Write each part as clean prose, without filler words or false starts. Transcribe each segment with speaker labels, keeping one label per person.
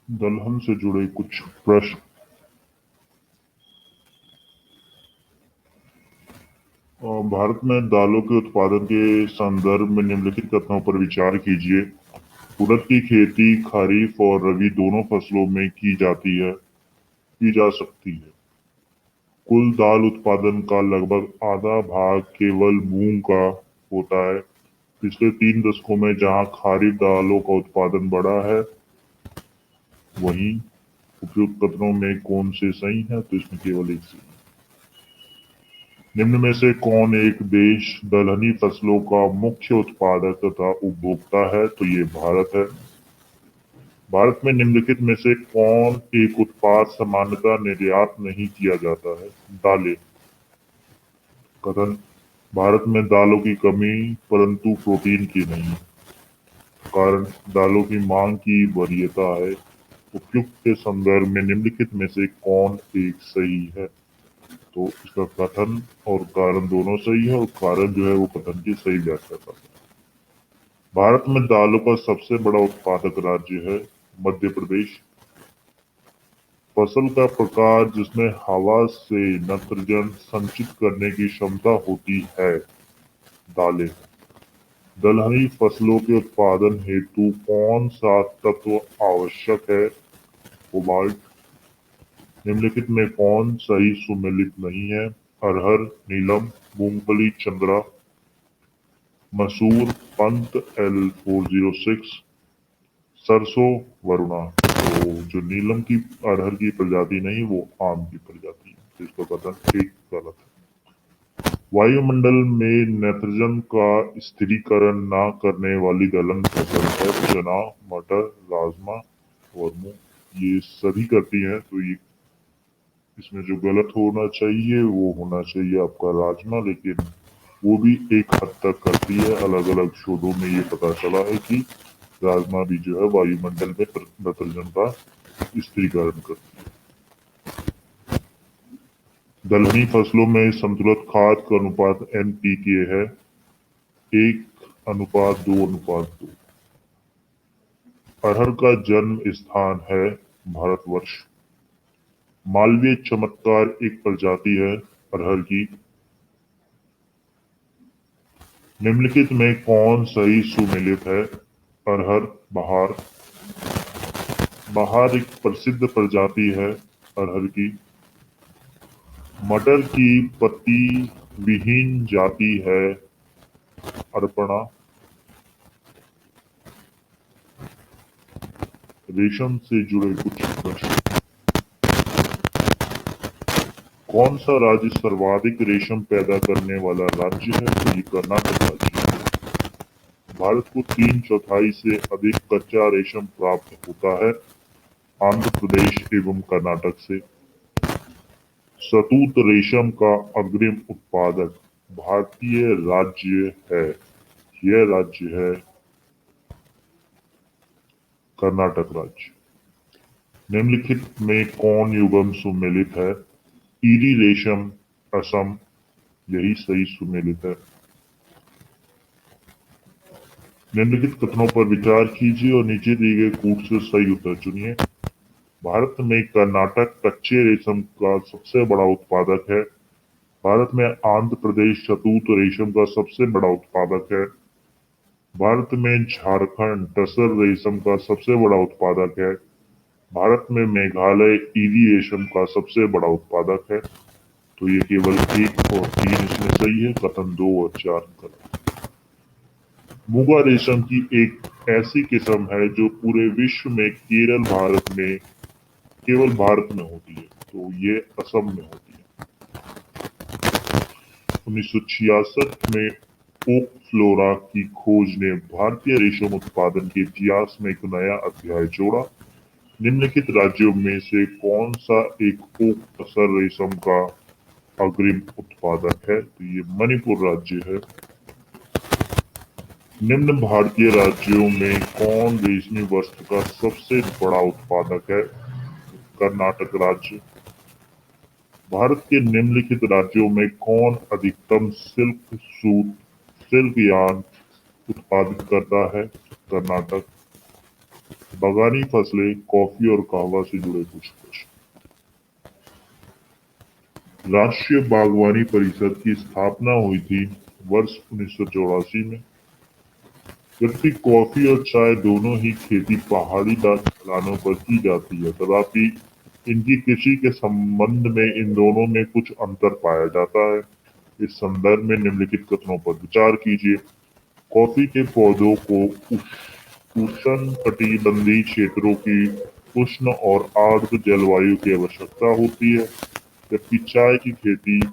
Speaker 1: दलहन से जुड़े कुछ प्रश्न। भारत में दालों के उत्पादन के संदर्भ में निम्नलिखित कथनों पर विचार कीजिए। उड़द की खेती खरीफ और रबी दोनों फसलों में की जा सकती है। कुल दाल उत्पादन का लगभग आधा भाग केवल मूंग का होता है। पिछले 3 दशकों में जहां खरीफ दालों का उत्पादन बढ़ा है, वहीं उपयुक्त कथनों में कौन से सही है? तो इसमें केवल एक सही। निम्न में से कौन एक देश दलहनी फसलों का मुख्य उत्पादक तथा उपभोक्ता है? तो ये भारत है। भारत में निम्नलिखित में से कौन एक उत्पाद सामान्यतः निर्यात नहीं किया जाता है? दालें। कथन: भारत में दालों की कमी परंतु प्रोटीन की नहीं। कारण: दालों की मांग की वरीयता है। उपयुक्त के संदर्भ में निम्नलिखित में से कौन एक सही है? तो इसका कथन और कारण दोनों सही है, और कारण जो है वो कथन की सही व्याख्या करता है। भारत में दालों का सबसे बड़ा उत्पादक राज्य है मध्य प्रदेश। फसल का प्रकार जिसमें हवा से नाइट्रोजन संचित करने की क्षमता होती है। दालें। दलहनी फसलों के उत्पादन हेतु कौन सा तत्व आवश्यक है? कोबाल्ट। निम्नलिखित में कौन सही सुमेलित नहीं है? अरहर, नीलम, मूंगफली, चंद्रा, मसूर, पंत, L406, सरसों, वरुणा। तो जो नीलम की अरहर की प्रजाति नहीं, वो आम की प्रजाति है, तो इसका कथन एक गलत है। वायुमंडल में नाइट्रोजन का स्थिरीकरण न करने वाली दलहन फसल है चना, मटर, राजमा और मूंग। ये सभी करती हैं, तो ये इसमें जो गलत होना चाहिए वो होना चाहिए आपका राजमा, लेकिन वो भी एक हद तक करती है। अलग अलग शोधों में ये पता चला है कि राजमा भी जो है वायुमंडल में नाइट्रोजन का स्थिरीकरण करती है। दलहनी फसलों में समतुलित खाद का अनुपात NPK है 1:2:2। अरहर का जन्म स्थान है भारतवर्ष। मालवीय चमत्कार एक प्रजाति है अरहर की। निम्नलिखित में कौन सही सुमेलित है? अरहर, बहार। बहार एक प्रसिद्ध प्रजाति है अरहर की। मटर की पत्ती विहीन जाति है अर्पणा। रेशम से जुड़े कुछ प्रश्न। कौन सा राज्य सर्वाधिक रेशम पैदा करने वाला राज्य है? तो ये कर्नाटक राज्य है। भारत को 3/4 से अधिक कच्चा रेशम प्राप्त होता है आंध्र प्रदेश एवं कर्नाटक से। शहतूत रेशम का अग्रिम उत्पादक भारतीय राज्य है। यह राज्य है कर्नाटक राज्य। निम्नलिखित में कौन युग्म सुमेलित है? ईरी रेशम, असम। यही सही सुमेलित है। निम्नलिखित कथनों पर विचार कीजिए और नीचे दिए गए कूट से सही उत्तर चुनिए। भारत में कर्नाटक कच्चे रेशम का सबसे बड़ा उत्पादक है। भारत में आंध्र प्रदेश शहतूत रेशम का सबसे बड़ा उत्पादक है। भारत में झारखंड टसर रेशम का सबसे बड़ा उत्पादक है। भारत में मेघालय ईवी रेशम का सबसे बड़ा उत्पादक है। तो ये केवल 1 और 3 इसमें सही है, कथन 2 और 4 गलत। मुगा रेशम की एक ऐसी किस्म है जो पूरे विश्व में केवल भारत में होती है, तो ये असम में होती है। 1966 में ओक फ्लोरा की खोज ने भारतीय रेशम उत्पादन के इतिहास में एक नया अध्याय जोड़ा। निम्नलिखित राज्यों में से कौन सा एक ओक तसर रेशम का अग्रिम उत्पादक है? तो ये मणिपुर राज्य है। निम्न भारतीय राज्यों में कौन रेशमी वस्त्र का सबसे बड़ा उत्पादक है? कर्नाटक राज्य। भारत के निम्नलिखित राज्यों में कौन अधिकतम सिल्क यार्न उत्पादित करता है? कर्नाटक। बागानी फसलें, कॉफी और कहवा से जुड़े कुछ प्रश्न। राष्ट्रीय बागवानी परिषद की स्थापना हुई थी वर्ष 1984 में। जबकि कॉफी और चाय दोनों ही खेती पहाड़ी ढलानों पर की जाती है, तथापि इनकी कृषि के संबंध में इन दोनों में कुछ अंतर पाया जाता है। इस संदर्भ में निम्नलिखित कथनों पर विचार कीजिए। कॉफी के पौधों को उष्णकटिबंधीय क्षेत्रों की उष्ण और आर्द्र जलवायु की आवश्यकता होती है, जबकि चाय की खेती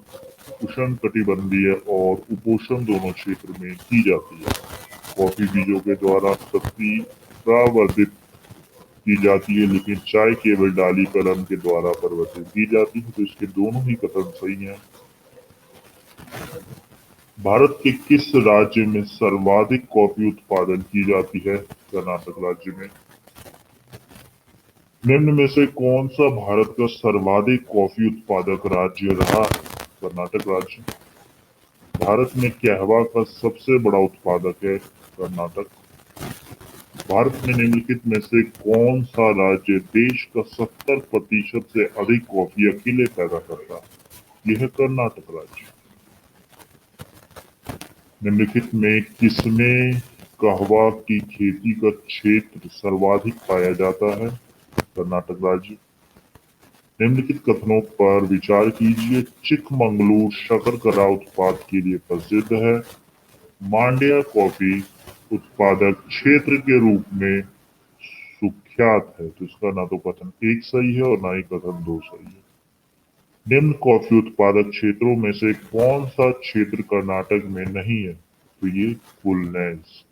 Speaker 1: उष्णकटिबंधीय और उपोष्ण दोनों क्षेत्र में की जाती है। कॉफी बीजों के द्वारा पत्ती प्रवर्धित की जाती है, लेकिन चाय केवल डाली कलम के द्वारा परिवर्तित की जाती है। तो इसके दोनों ही कथन सही हैं। भारत के किस राज्य में सर्वाधिक कॉफी उत्पादन की जाती है? कर्नाटक राज्य में। निम्न में से कौन सा भारत का सर्वाधिक कॉफी उत्पादक राज्य रहा है? कर्नाटक राज्य। भारत में कहवा का सबसे बड़ा उत्पादक है? कर्नाटक। भारत में निम्नलिखित में से कौन सा राज्य देश का 70% से अधिक कॉफी अकेले पैदा करता है? यह है कर्नाटक राज्य। निम्नलिखित में किसमें कहवा की खेती का क्षेत्र सर्वाधिक पाया जाता है? कर्नाटक राज्य। निम्नलिखित कथनों पर विचार कीजिए। चिकमंगलूर शकरकरा उत्पाद के लिए प्रसिद्ध है। मांड्या कॉफी उत्पादक क्षेत्र के रूप में सुख्यात है। तो इसका ना तो कथन एक सही है और ना ही कथन दो सही है। निम्न कॉफी उत्पादक क्षेत्रों में से कौन सा क्षेत्र कर्नाटक में नहीं है? तो ये फुलनेस।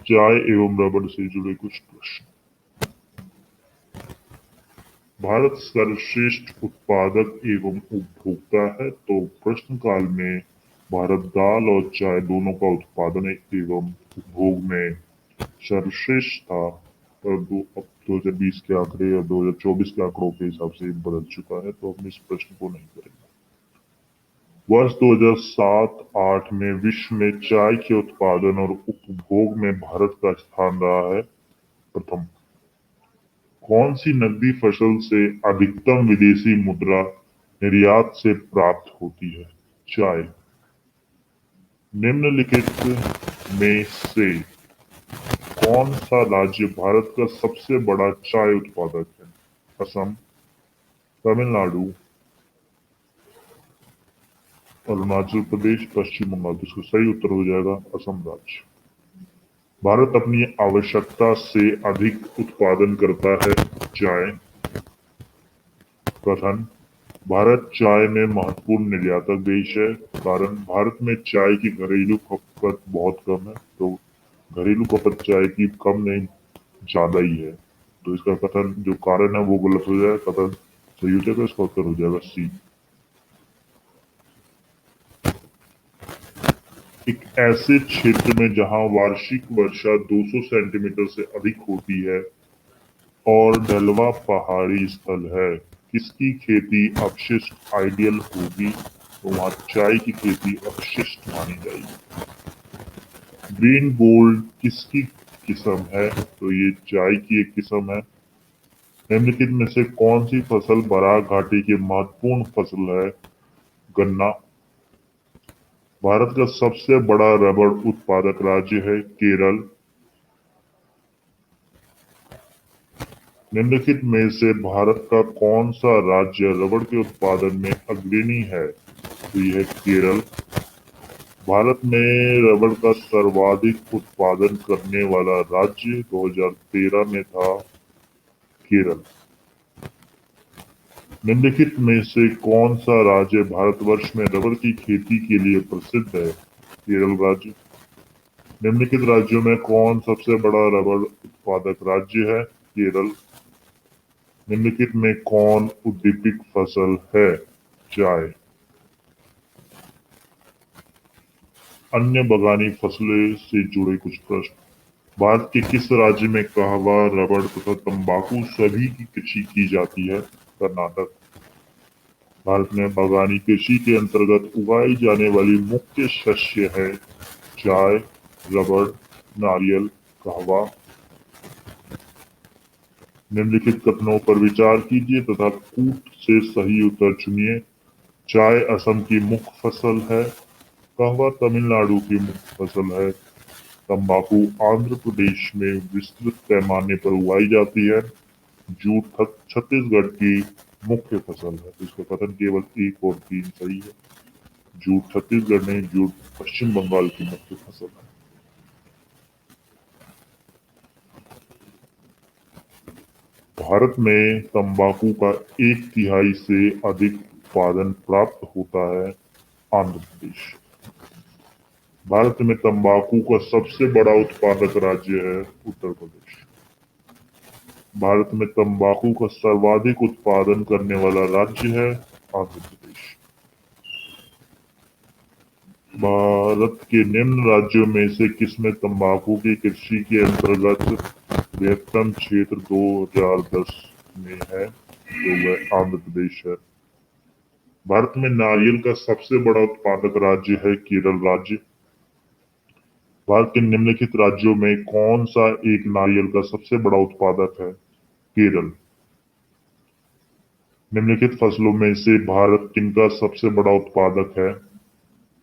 Speaker 1: चाय एवं रबड़ से जुड़े कुछ प्रश्न। भारत सर्वश्रेष्ठ उत्पादक एवं उपभोक्ता है, तो प्रश्न काल में भारत दाल और चाय दोनों का उत्पादन एवं उपभोग में सर्वश्रेष्ठ था, पर अब 2020 के आंकड़े और 2024 के आंकड़ों के हिसाब से बदल चुका है, तो हम इस प्रश्न को नहीं करेंगे। वर्ष 2007-8 में विश्व में चाय के उत्पादन और उपभोग में भारत का स्थान रहा है प्रथम। कौन सी नकदी फसल से अधिकतम विदेशी मुद्रा निर्यात से प्राप्त होती है? चाय। निम्नलिखित में से कौन सा राज्य भारत का सबसे बड़ा चाय उत्पादक है? असम, तमिलनाडु, अरुणाचल प्रदेश, पश्चिम बंगाल। तो इसका सही उत्तर हो जाएगा असम राज्य। भारत अपनी आवश्यकता से अधिक उत्पादन करता है चाय। कथन। भारत चाय में महत्वपूर्ण निर्यातक देश है। कारण, भारत में चाय की घरेलू खपत बहुत कम है। तो घरेलू खपत चाय की कम नहीं, ज्यादा ही है। तो इसका कथन जो कारण है वो गलत हो जाएगा, कथन सही हो जाएगा। इसका उत्तर हो जाएगा सी। एक ऐसे क्षेत्र में जहां वार्षिक वर्षा 200 सेंटीमीटर से अधिक होती है और ढलवा पहाड़ी स्थल है, किसकी खेती अपशिष्ट आइडियल होगी? तो वहां चाय की खेती अपशिष्ट मानी जाएगी। ग्रीन गोल्ड किसकी किस्म है? तो ये चाय की एक किस्म है। निम्नलिखित में से कौन सी फसल बराक घाटी की महत्वपूर्ण फसल है? गन्ना। भारत का सबसे बड़ा रबड़ उत्पादक राज्य है केरल। निम्नलिखित में से भारत का कौन सा राज्य रबड़ के उत्पादन में अग्रणी है? तो यह है केरल। भारत में रबड़ का सर्वाधिक उत्पादन करने वाला राज्य 2013 में था केरल। निम्नलिखित में से कौन सा राज्य भारतवर्ष में रबड़ की खेती के लिए प्रसिद्ध है? केरल राज्य। निम्नलिखित राज्यों में कौन सबसे बड़ा रबड़ उत्पादक राज्य है? केरल। निम्नलिखित में कौन औद्योगिक फसल है? चाय। अन्य बागानी फसलों से जुड़े कुछ प्रश्न। भारत के किस राज्य में कहवा, रबड़ तथा तंबाकू सभी की कृषि की जाती है? कर्नाटक। भारत में बागानी कृषि के अंतर्गत उगाई जाने वाली मुख्य शस्य है चाय, रबड़, नारियल, कहवा। निम्नलिखित कथनों पर विचार कीजिए तथा कूट से सही उत्तर चुनिए। चाय असम की मुख्य फसल है। कहवा तमिलनाडु की मुख्य फसल है। तंबाकू आंध्र प्रदेश में विस्तृत पैमाने पर उगाई जाती है। जूट छत्तीसगढ़ की मुख्य फसल है। इसका कथन केवल 1 और 3 सही है। जूट छत्तीसगढ़ नहीं, जूट पश्चिम बंगाल की मुख्य फसल है। भारत में तंबाकू का 1/3 से अधिक उत्पादन प्राप्त होता है। आंध्र प्रदेश। भारत में तंबाकू का सबसे बड़ा उत्पादक राज्य है उत्तर प्रदेश। भारत में तंबाकू का सर्वाधिक उत्पादन करने वाला राज्य है आंध्र प्रदेश। भारत के निम्न राज्यों में से किसमें तंबाकू की कृषि के अंतर्गत बृहत्तम क्षेत्र 2010 में है? तो वह आंध्र प्रदेश है। भारत में नारियल का सबसे बड़ा उत्पादक राज्य है केरल राज्य। भारत के निम्नलिखित राज्यों में कौन सा एक नारियल का सबसे बड़ा उत्पादक है? केरल। निम्नलिखित फसलों में से भारत किनका सबसे बड़ा उत्पादक है?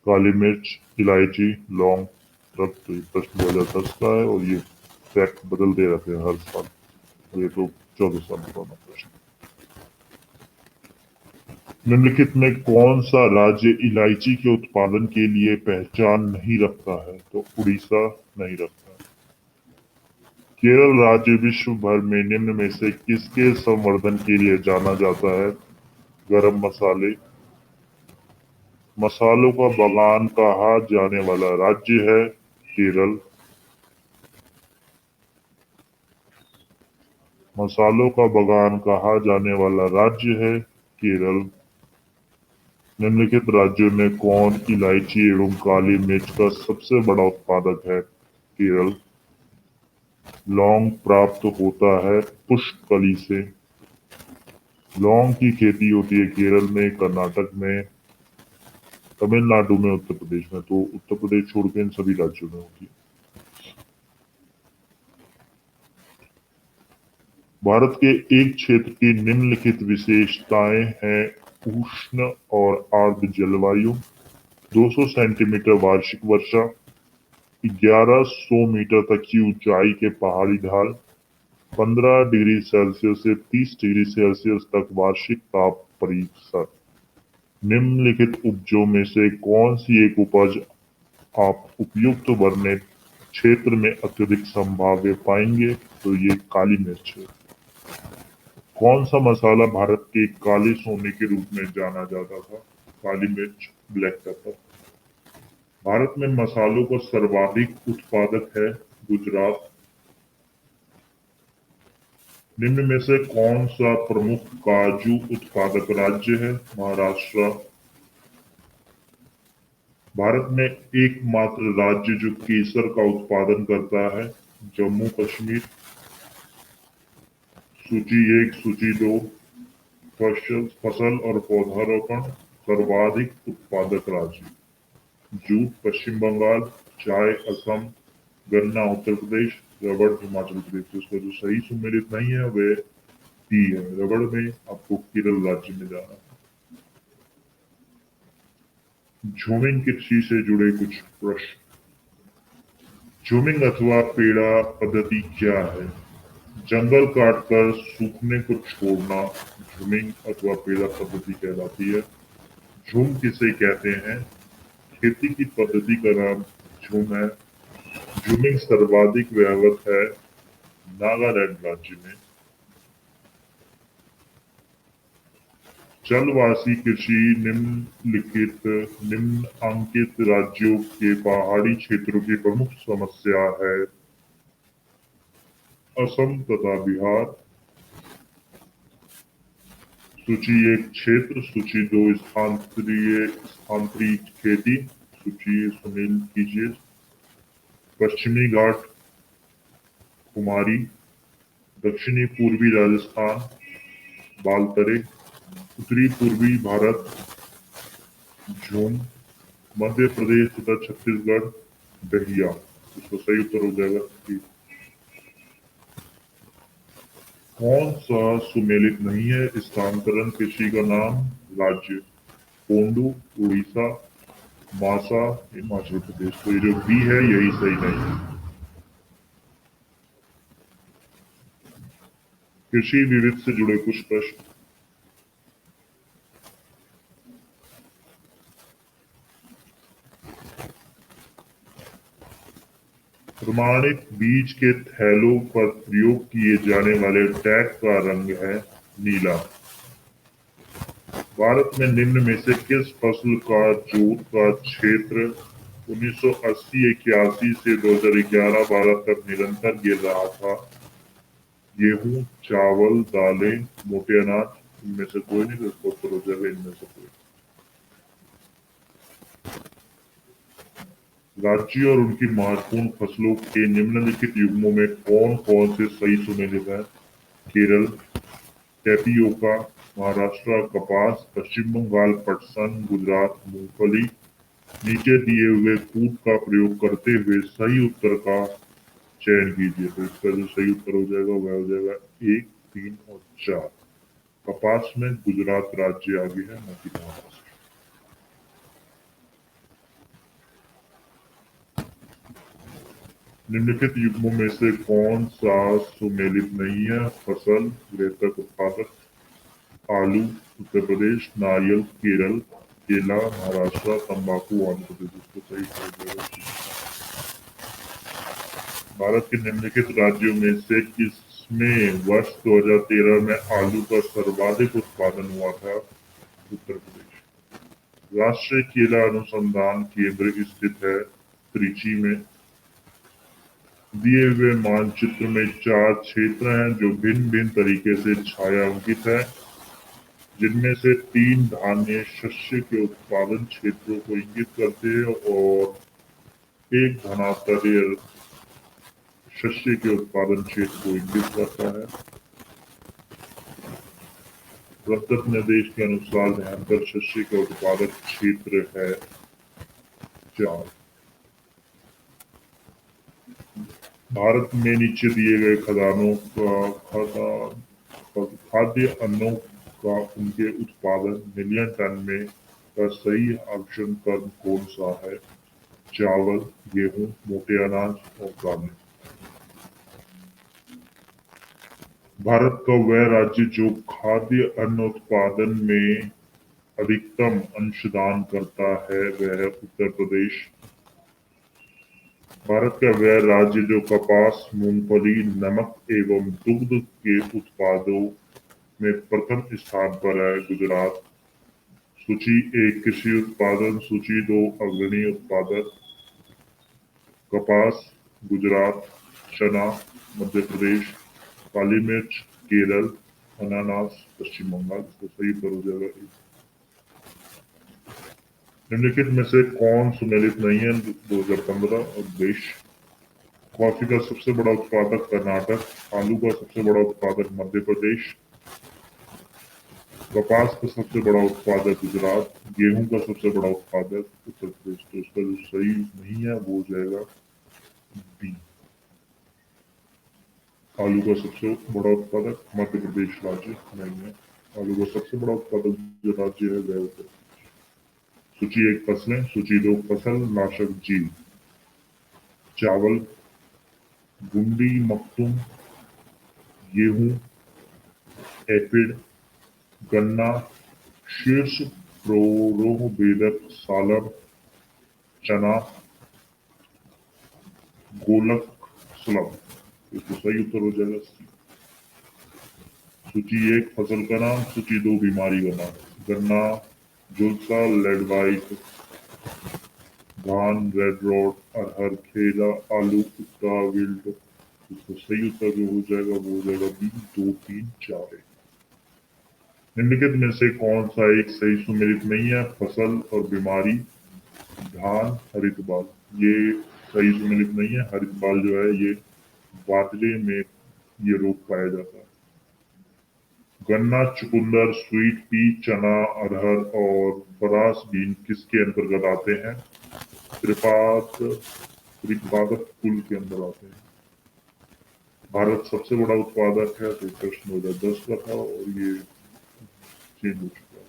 Speaker 1: काली मिर्च, इलायची, लौंग, अदरक। तो ये प्रश्न 2010 का है और ये फैक्ट बदलते रहते हैं हर साल। और ये तो 14 साल पुराना प्रश्न। निम्नलिखित में कौन सा राज्य इलायची के उत्पादन के लिए पहचान नहीं रखता है? तो उड़ीसा नहीं रखता है। केरल राज्य विश्व भर में निम्न में से किसके संवर्धन के लिए जाना जाता है? गरम मसाले। मसालों का बागान कहा जाने वाला राज्य है केरल। मसालों का बागान कहा जाने वाला राज्य है केरल। निम्नलिखित राज्यों में कौन इलायची एवं काली मिर्च का सबसे बड़ा उत्पादक है? केरल। लौंग प्राप्त होता है पुष्पकली से। लौंग की खेती होती है केरल में, कर्नाटक में, तमिलनाडु में, उत्तर प्रदेश में। तो उत्तर प्रदेश छोड़ के इन सभी राज्यों में होती है। भारत के एक क्षेत्र की निम्नलिखित विशेषताएं हैं। उष्ण और आर्द्र जलवायु, 200 सेंटीमीटर वार्षिक वर्षा, 1100 मीटर तक की ऊंचाई के पहाड़ी ढाल, 15 डिग्री सेल्सियस से 30 डिग्री सेल्सियस तक वार्षिक ताप परिसर। निम्नलिखित उपजों में से कौन सी एक उपज आप उपयुक्त वर्णित क्षेत्र में अत्यधिक संभाव्य पाएंगे? तो ये काली मिर्च है। कौन सा मसाला भारत के काले सोने के रूप में जाना जाता था? काली मिर्च, ब्लैक पेपर। भारत में मसालों का सर्वाधिक उत्पादक है गुजरात। निम्न में से कौन सा प्रमुख काजू उत्पादक राज्य है? महाराष्ट्र। भारत में एकमात्र राज्य जो केसर का उत्पादन करता है जम्मू कश्मीर। सूची 1, सूची 2। फसल और पौधारोपण सर्वाधिक उत्पादक राज्य। जूट पश्चिम बंगाल, चाय असम, गन्ना उत्तर प्रदेश, रबड़ हिमाचल प्रदेश। तो इसका जो सही सुमेलित नहीं है वह टी है। रबड़ में आपको केरल राज्य में जाना है। झूमिंग कृषि से जुड़े कुछ प्रश्न। झूमिंग अथवा पेड़ा पद्धति क्या है? जंगल काटकर सूखने को छोड़ना झूमिंग अथवा पेड़ा पद्धति कहलाती है। झूम किसे कहते हैं? खेती की पद्धति का नाम झूम है। झूमिंग सर्वाधिक व्यापक है नागालैंड राज्य में। जलवासी कृषि निम्नलिखित राज्यों के पहाड़ी क्षेत्रों की प्रमुख समस्या है। असम तथा बिहार। सूची 1 क्षेत्र, सूची 2 स्थानांतरित खेती। सूची सुमेलित कीजिए। पश्चिमी घाट कुमारी, दक्षिणी पूर्वी राजस्थान बालतरे, उत्तरी पूर्वी भारत झूम, मध्य प्रदेश तथा छत्तीसगढ़ दहिया। इसका सही उत्तर हो जाएगा। कौन सा सुमेलित नहीं है? स्थानांतरण कृषि का नाम, राज्य पोंडू, उड़ीसा, मासा, हिमाचल प्रदेश। तो ये जो बी है यही सही नहीं है। कृषि विविध से जुड़े कुछ प्रश्न। प्रमाणित बीज के थैलों पर प्रयोग किए जाने वाले टैग का रंग है नीला। भारत में निम्न में से किस फसल का जोत का क्षेत्र 1980-81 से 2011 भारत तक निरंतर गिर रहा था? गेहूं, चावल, दालें, मोटे अनाज। इनमें से कोई नहीं, तो इसका उत्तर हो जाएगा इनमें से कोई। राज्य और उनकी महत्वपूर्ण फसलों के निम्नलिखित युग्मों में कौन कौन से सही सुमेलित हैं? केरल टेपियोका, महाराष्ट्र कपास, पश्चिम बंगाल पटसन, गुजरात मूंगफली। नीचे दिए हुए कूट का प्रयोग करते हुए सही उत्तर का चयन कीजिए। तो इसका जो सही उत्तर हो जाएगा वह हो जाएगा 1, 3 और 4। कपास में गुजरात राज्य आगे है, न कि महाराष्ट्र। निम्नलिखित युग्मों में से कौन सा सुमेलित नहीं है? फसल घृतक उत्पादक, आलू उत्तर प्रदेश, नारियल केरल, केला महाराष्ट्र, तंबाकू आंध्र प्रदेश। इसको सही कर दिया। भारत के निम्नलिखित राज्यों में से किसमें वर्ष 2013 में आलू का सर्वाधिक उत्पादन हुआ था? उत्तर प्रदेश। राष्ट्रीय केला अनुसंधान केंद्र स्थित है त्रिची में। दिए हुए मानचित्र में 4 क्षेत्र हैं जो भिन्न भिन्न तरीके से छायांकित है, जिनमें से 3 धान्य शस्य के उत्पादन क्षेत्रों को इंगित करते हैं और एक धनान्तरीय शस्य के उत्पादन क्षेत्र को इंगित करता है। प्रदत्त निर्देश के अनुसार ध्यानकर शस्य का उत्पादक क्षेत्र है 4। भारत में नीचे दिए गए खाद्य अन्नों का उनके उत्पादन मिलियन टन में का सही आकलन क्रम कौन सा है? चावल, गेहूं, मोटे अनाज और दालें। भारत का वह राज्य जो खाद्य अन्न उत्पादन में अधिकतम अंशदान करता है वह है उत्तर प्रदेश। भारत का वह राज्य जो कपास, मूंगफली, नमक एवं दुग्ध के उत्पादों में प्रथम स्थान पर है गुजरात। सूची 1 कृषि उत्पादन, सूची 2 अग्रणी उत्पादक। कपास गुजरात, चना मध्य प्रदेश, काली मिर्च केरल, अनानास पश्चिम बंगाल। तो सही उत्तर हो जाएगा। निम्नलिखित में से कौन सुमेलित नहीं है? 2015 और देश। कॉफी का सबसे बड़ा उत्पादक कर्नाटक, आलू का सबसे बड़ा उत्पादक मध्य प्रदेश, कपास का सबसे बड़ा उत्पादक गुजरात, गेहूं का सबसे बड़ा उत्पादक उत्तर प्रदेश। तो इसका जो सही नहीं है वो हो जाएगा बी। आलू का सबसे बड़ा उत्पादक मध्य प्रदेश राज्य नहीं है। आलू का सबसे बड़ा उत्पादक जो राज्य है वह उत्तर। सूची 1 फसलें, सूची 2 फसल नाशक जीव। चावल, गुंडी मखतुम, गेहूं, एफिड, गन्ना, शीर्ष प्रोरोहबेदक सालम, चना, गोलक सलम। इसको सही उत्तर हो जाएगा सी। सूची 1 फसल का नाम, सूची 2 बीमारी का नाम। गन्ना जुलसा लेड वाइट, धान रेड रोड, अरहर खेला, आलू कुत्ता विल्ट। इसको सही उत्तर जो हो जाएगा वो हो जाएगा बी 2, 3, 4 है। निम्नलिखित में से कौन सा एक सही सुमेलित नहीं है? फसल और बीमारी। धान हरित बाल, ये सही सुमेलित नहीं है। हरित बाल जो है ये बाजरे में ये रोग पाया जाता है। गन्ना, चुकंदर, स्वीट पी, चना, अरहर और परास बीन किसके अंतर्गत आते हैं? त्रिपाद त्रिपादक कुल के अंदर आते हैं। भारत सबसे बड़ा उत्पादक है, तो प्रश्न 2010 का था और ये चेंज हो चुका है।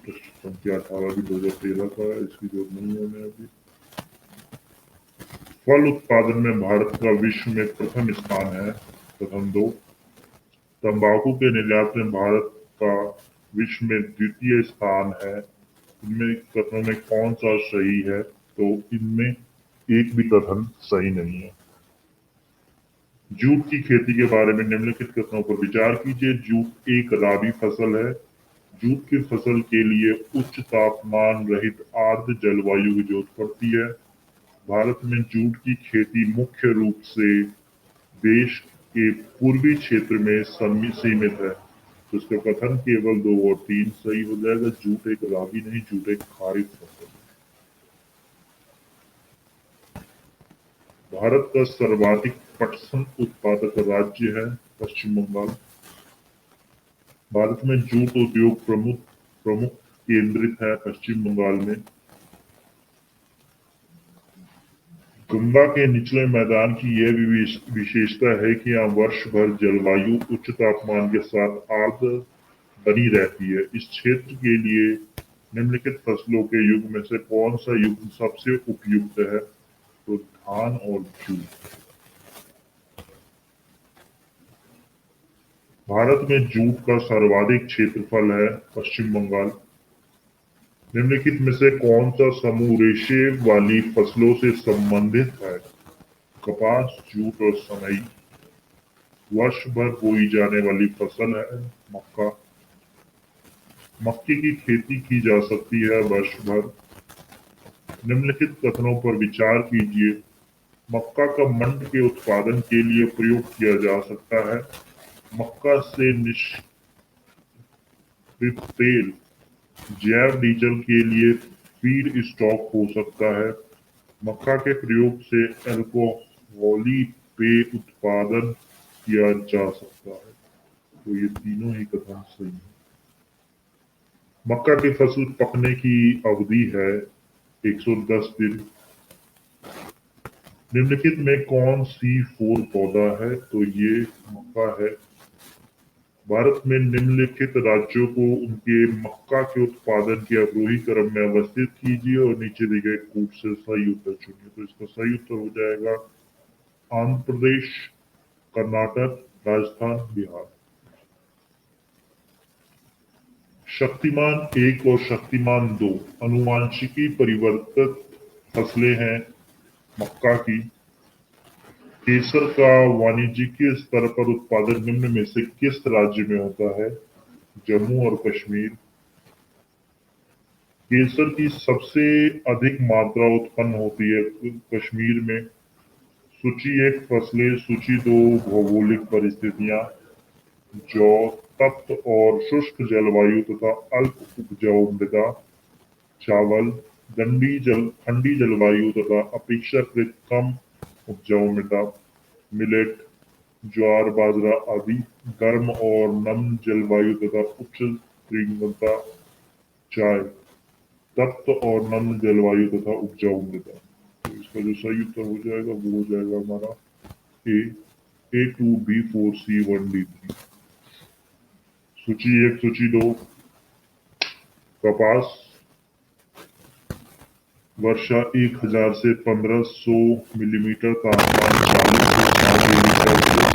Speaker 1: प्रश्न संख्या 18 भी 2013 का है, इसकी जरूरत नहीं है हमें अभी। फल उत्पादन में भारत का विश्व में प्रथम स्थान है। प्रथम दो। तंबाकू के निर्यात में भारत का विश्व में द्वितीय स्थान है। इनमें कथनों में कौन सा सही है? तो इनमें एक भी कथन सही नहीं है। जूट की खेती के बारे में निम्नलिखित कथनों पर विचार कीजिए। जूट एक राबी फसल है। जूट की फसल के लिए उच्च तापमान रहित आर्द्र जलवायु की जरूरत पड़ती है। भारत में जूट की खेती मुख्य रूप से देश के पूर्वी क्षेत्र में सीमित है। तो इसका कथन केवल 2 और 3 सही हो जाएगा। जूट एक राबी नहीं, जूट एक खारिफ फसल है। भारत का सर्वाधिक पटसन उत्पादक राज्य है पश्चिम बंगाल। भारत में जूट उद्योग प्रमुख प्रमुख केंद्रित है पश्चिम बंगाल में। गंगा के निचले मैदान की यह भी विशेषता है कि यहाँ वर्ष भर जलवायु उच्च तापमान के साथ आर्द्र बनी रहती है। इस क्षेत्र के लिए निम्नलिखित फसलों के युग में से कौन सा युग सबसे उपयुक्त है? तो धान और जूट। भारत में जूट का सर्वाधिक क्षेत्रफल है पश्चिम बंगाल। निम्नलिखित में से कौन सा समूह रेशे वाली फसलों से संबंधित है? कपास, जूट और सनई। वर्ष भर बोई जाने वाली फसल है मक्का। मक्के की खेती की जा सकती है वर्ष भर। निम्नलिखित कथनों पर विचार कीजिए। मक्का का मंड के उत्पादन के लिए प्रयोग किया जा सकता है। मक्का से निष्कृत तेल जैव डीजल के लिए फीड स्टॉक हो सकता है। मक्का के प्रयोग से अल्कोहली पेय उत्पादन किया जा सकता है। तो ये तीनों ही कथन सही है। मक्का की फसल पकने की अवधि है 110 दिन। निम्नलिखित में कौन सी फूल पौधा है? तो ये मक्का है। भारत में निम्नलिखित राज्यों को उनके मक्का के उत्पादन के अवरोही क्रम में अवस्थित कीजिए और नीचे दिए गए कूट से सही उत्तर चुनिए। तो इसका सही उत्तर हो जाएगा आंध्र प्रदेश, कर्नाटक, राजस्थान, बिहार। शक्तिमान 1 और शक्तिमान 2 अनुवांशिकी परिवर्तित फसलें हैं मक्का की। केसर का वाणिज्यिक स्तर पर उत्पादन निम्न में से किस राज्य में होता है? जम्मू और कश्मीर। केसर की सबसे अधिक मात्रा उत्पन्न होती है कश्मीर में। सूची 1 फसलें, सूची 2 भौगोलिक परिस्थितियां। जौ, तप्त और शुष्क जलवायु तथा अल्प उपजाऊ मृदा। चावल, ठंडी जलवायु तथा अपेक्षाकृत कम उपजाऊ मृदा। मिलेट, ज्वार बाजरा आदि गर्म और नम जलवायु तथा उच्च तीव्रता। चाय, तप्त और नम जलवायु तथा उपजाऊ मृदा। तो इसका जो सही उत्तर हो जाएगा वो हो जाएगा हमारा A2B4C1D3। सूची 1, सूची 2 कपास। वर्षा 1000 से 1500 मिलीमीटर, तापमान 40 से 60 degree Celsius.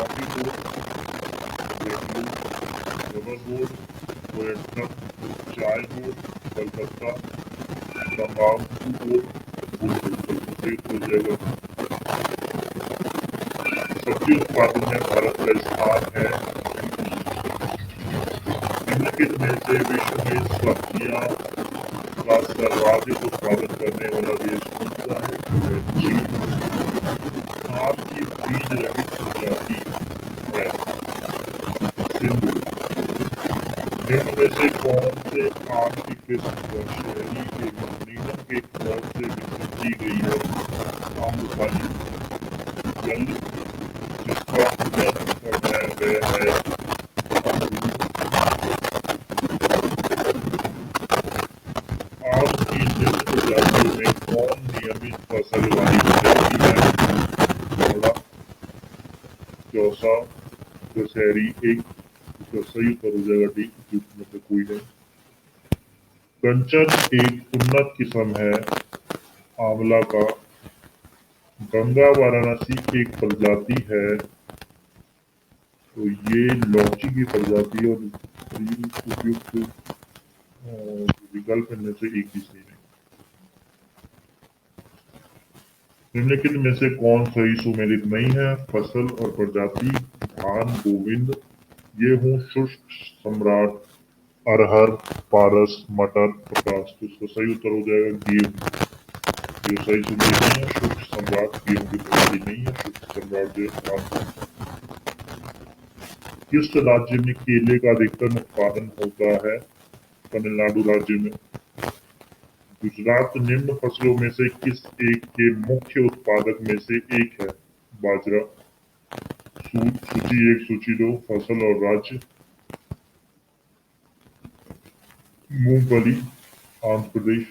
Speaker 1: Coffee board, Bengaluru, rubber board, Kottayam, चाय बोर्ड, कलकत्ता, तंबाकू बोर्ड, संयुक्त हो जाएगा। सब्जी उत्पादन में भारत का स्थान है। निम्नलिखित में से विश्व में सब्जियां का सर्वाधिक उत्पादन करने वाला देश कौन सा है? चीन। आम की बीज रहित प्रजाति है सिंधु। निम्न में से कौन से आम की किस्म शहरी एवं नीलम के फल से विकसित की गई है? आम्रपाली। जल जिसका जन्म बनाया गया है। आम की निम्न प्रजातियों में कौन नियमित फसल वाली प्रजाति है? बड़ा, चौसा, दशहरी। एक सही उत्तर हो जाएगा डी, जिसमें से कोई है। कंचन एक उन्नत किस्म है आंवला का। गंगा वाराणसी एक प्रजाति है, तो ये लौकी की प्रजाति और उपयुक्त विकल्प में से एक ही सही है। निम्नलिखित में से कौन सही सुमेलित नहीं है? फसल और प्रजाति धान, गोविंद, गेहूं, शुष्क, सम्राट, अरहर, पारस, मटर, प्रकाश। तो इसका सही उत्तर हो जाएगा गेहूं। जो सही सुमेलित नहीं है, शुष्क सम्राट गेहूं की प्रजाति नहीं है। शुष्क सम्राट जो धान। किस राज्य में केले का अधिकतम उत्पादन होता है? तमिलनाडु राज्य में। गुजरात निम्न फसलों में से किस एक के मुख्य उत्पादक में से एक है? बाजरा। सूची 1, सूची 2 फसल और राज्य। मूंगफली आंध्र प्रदेश।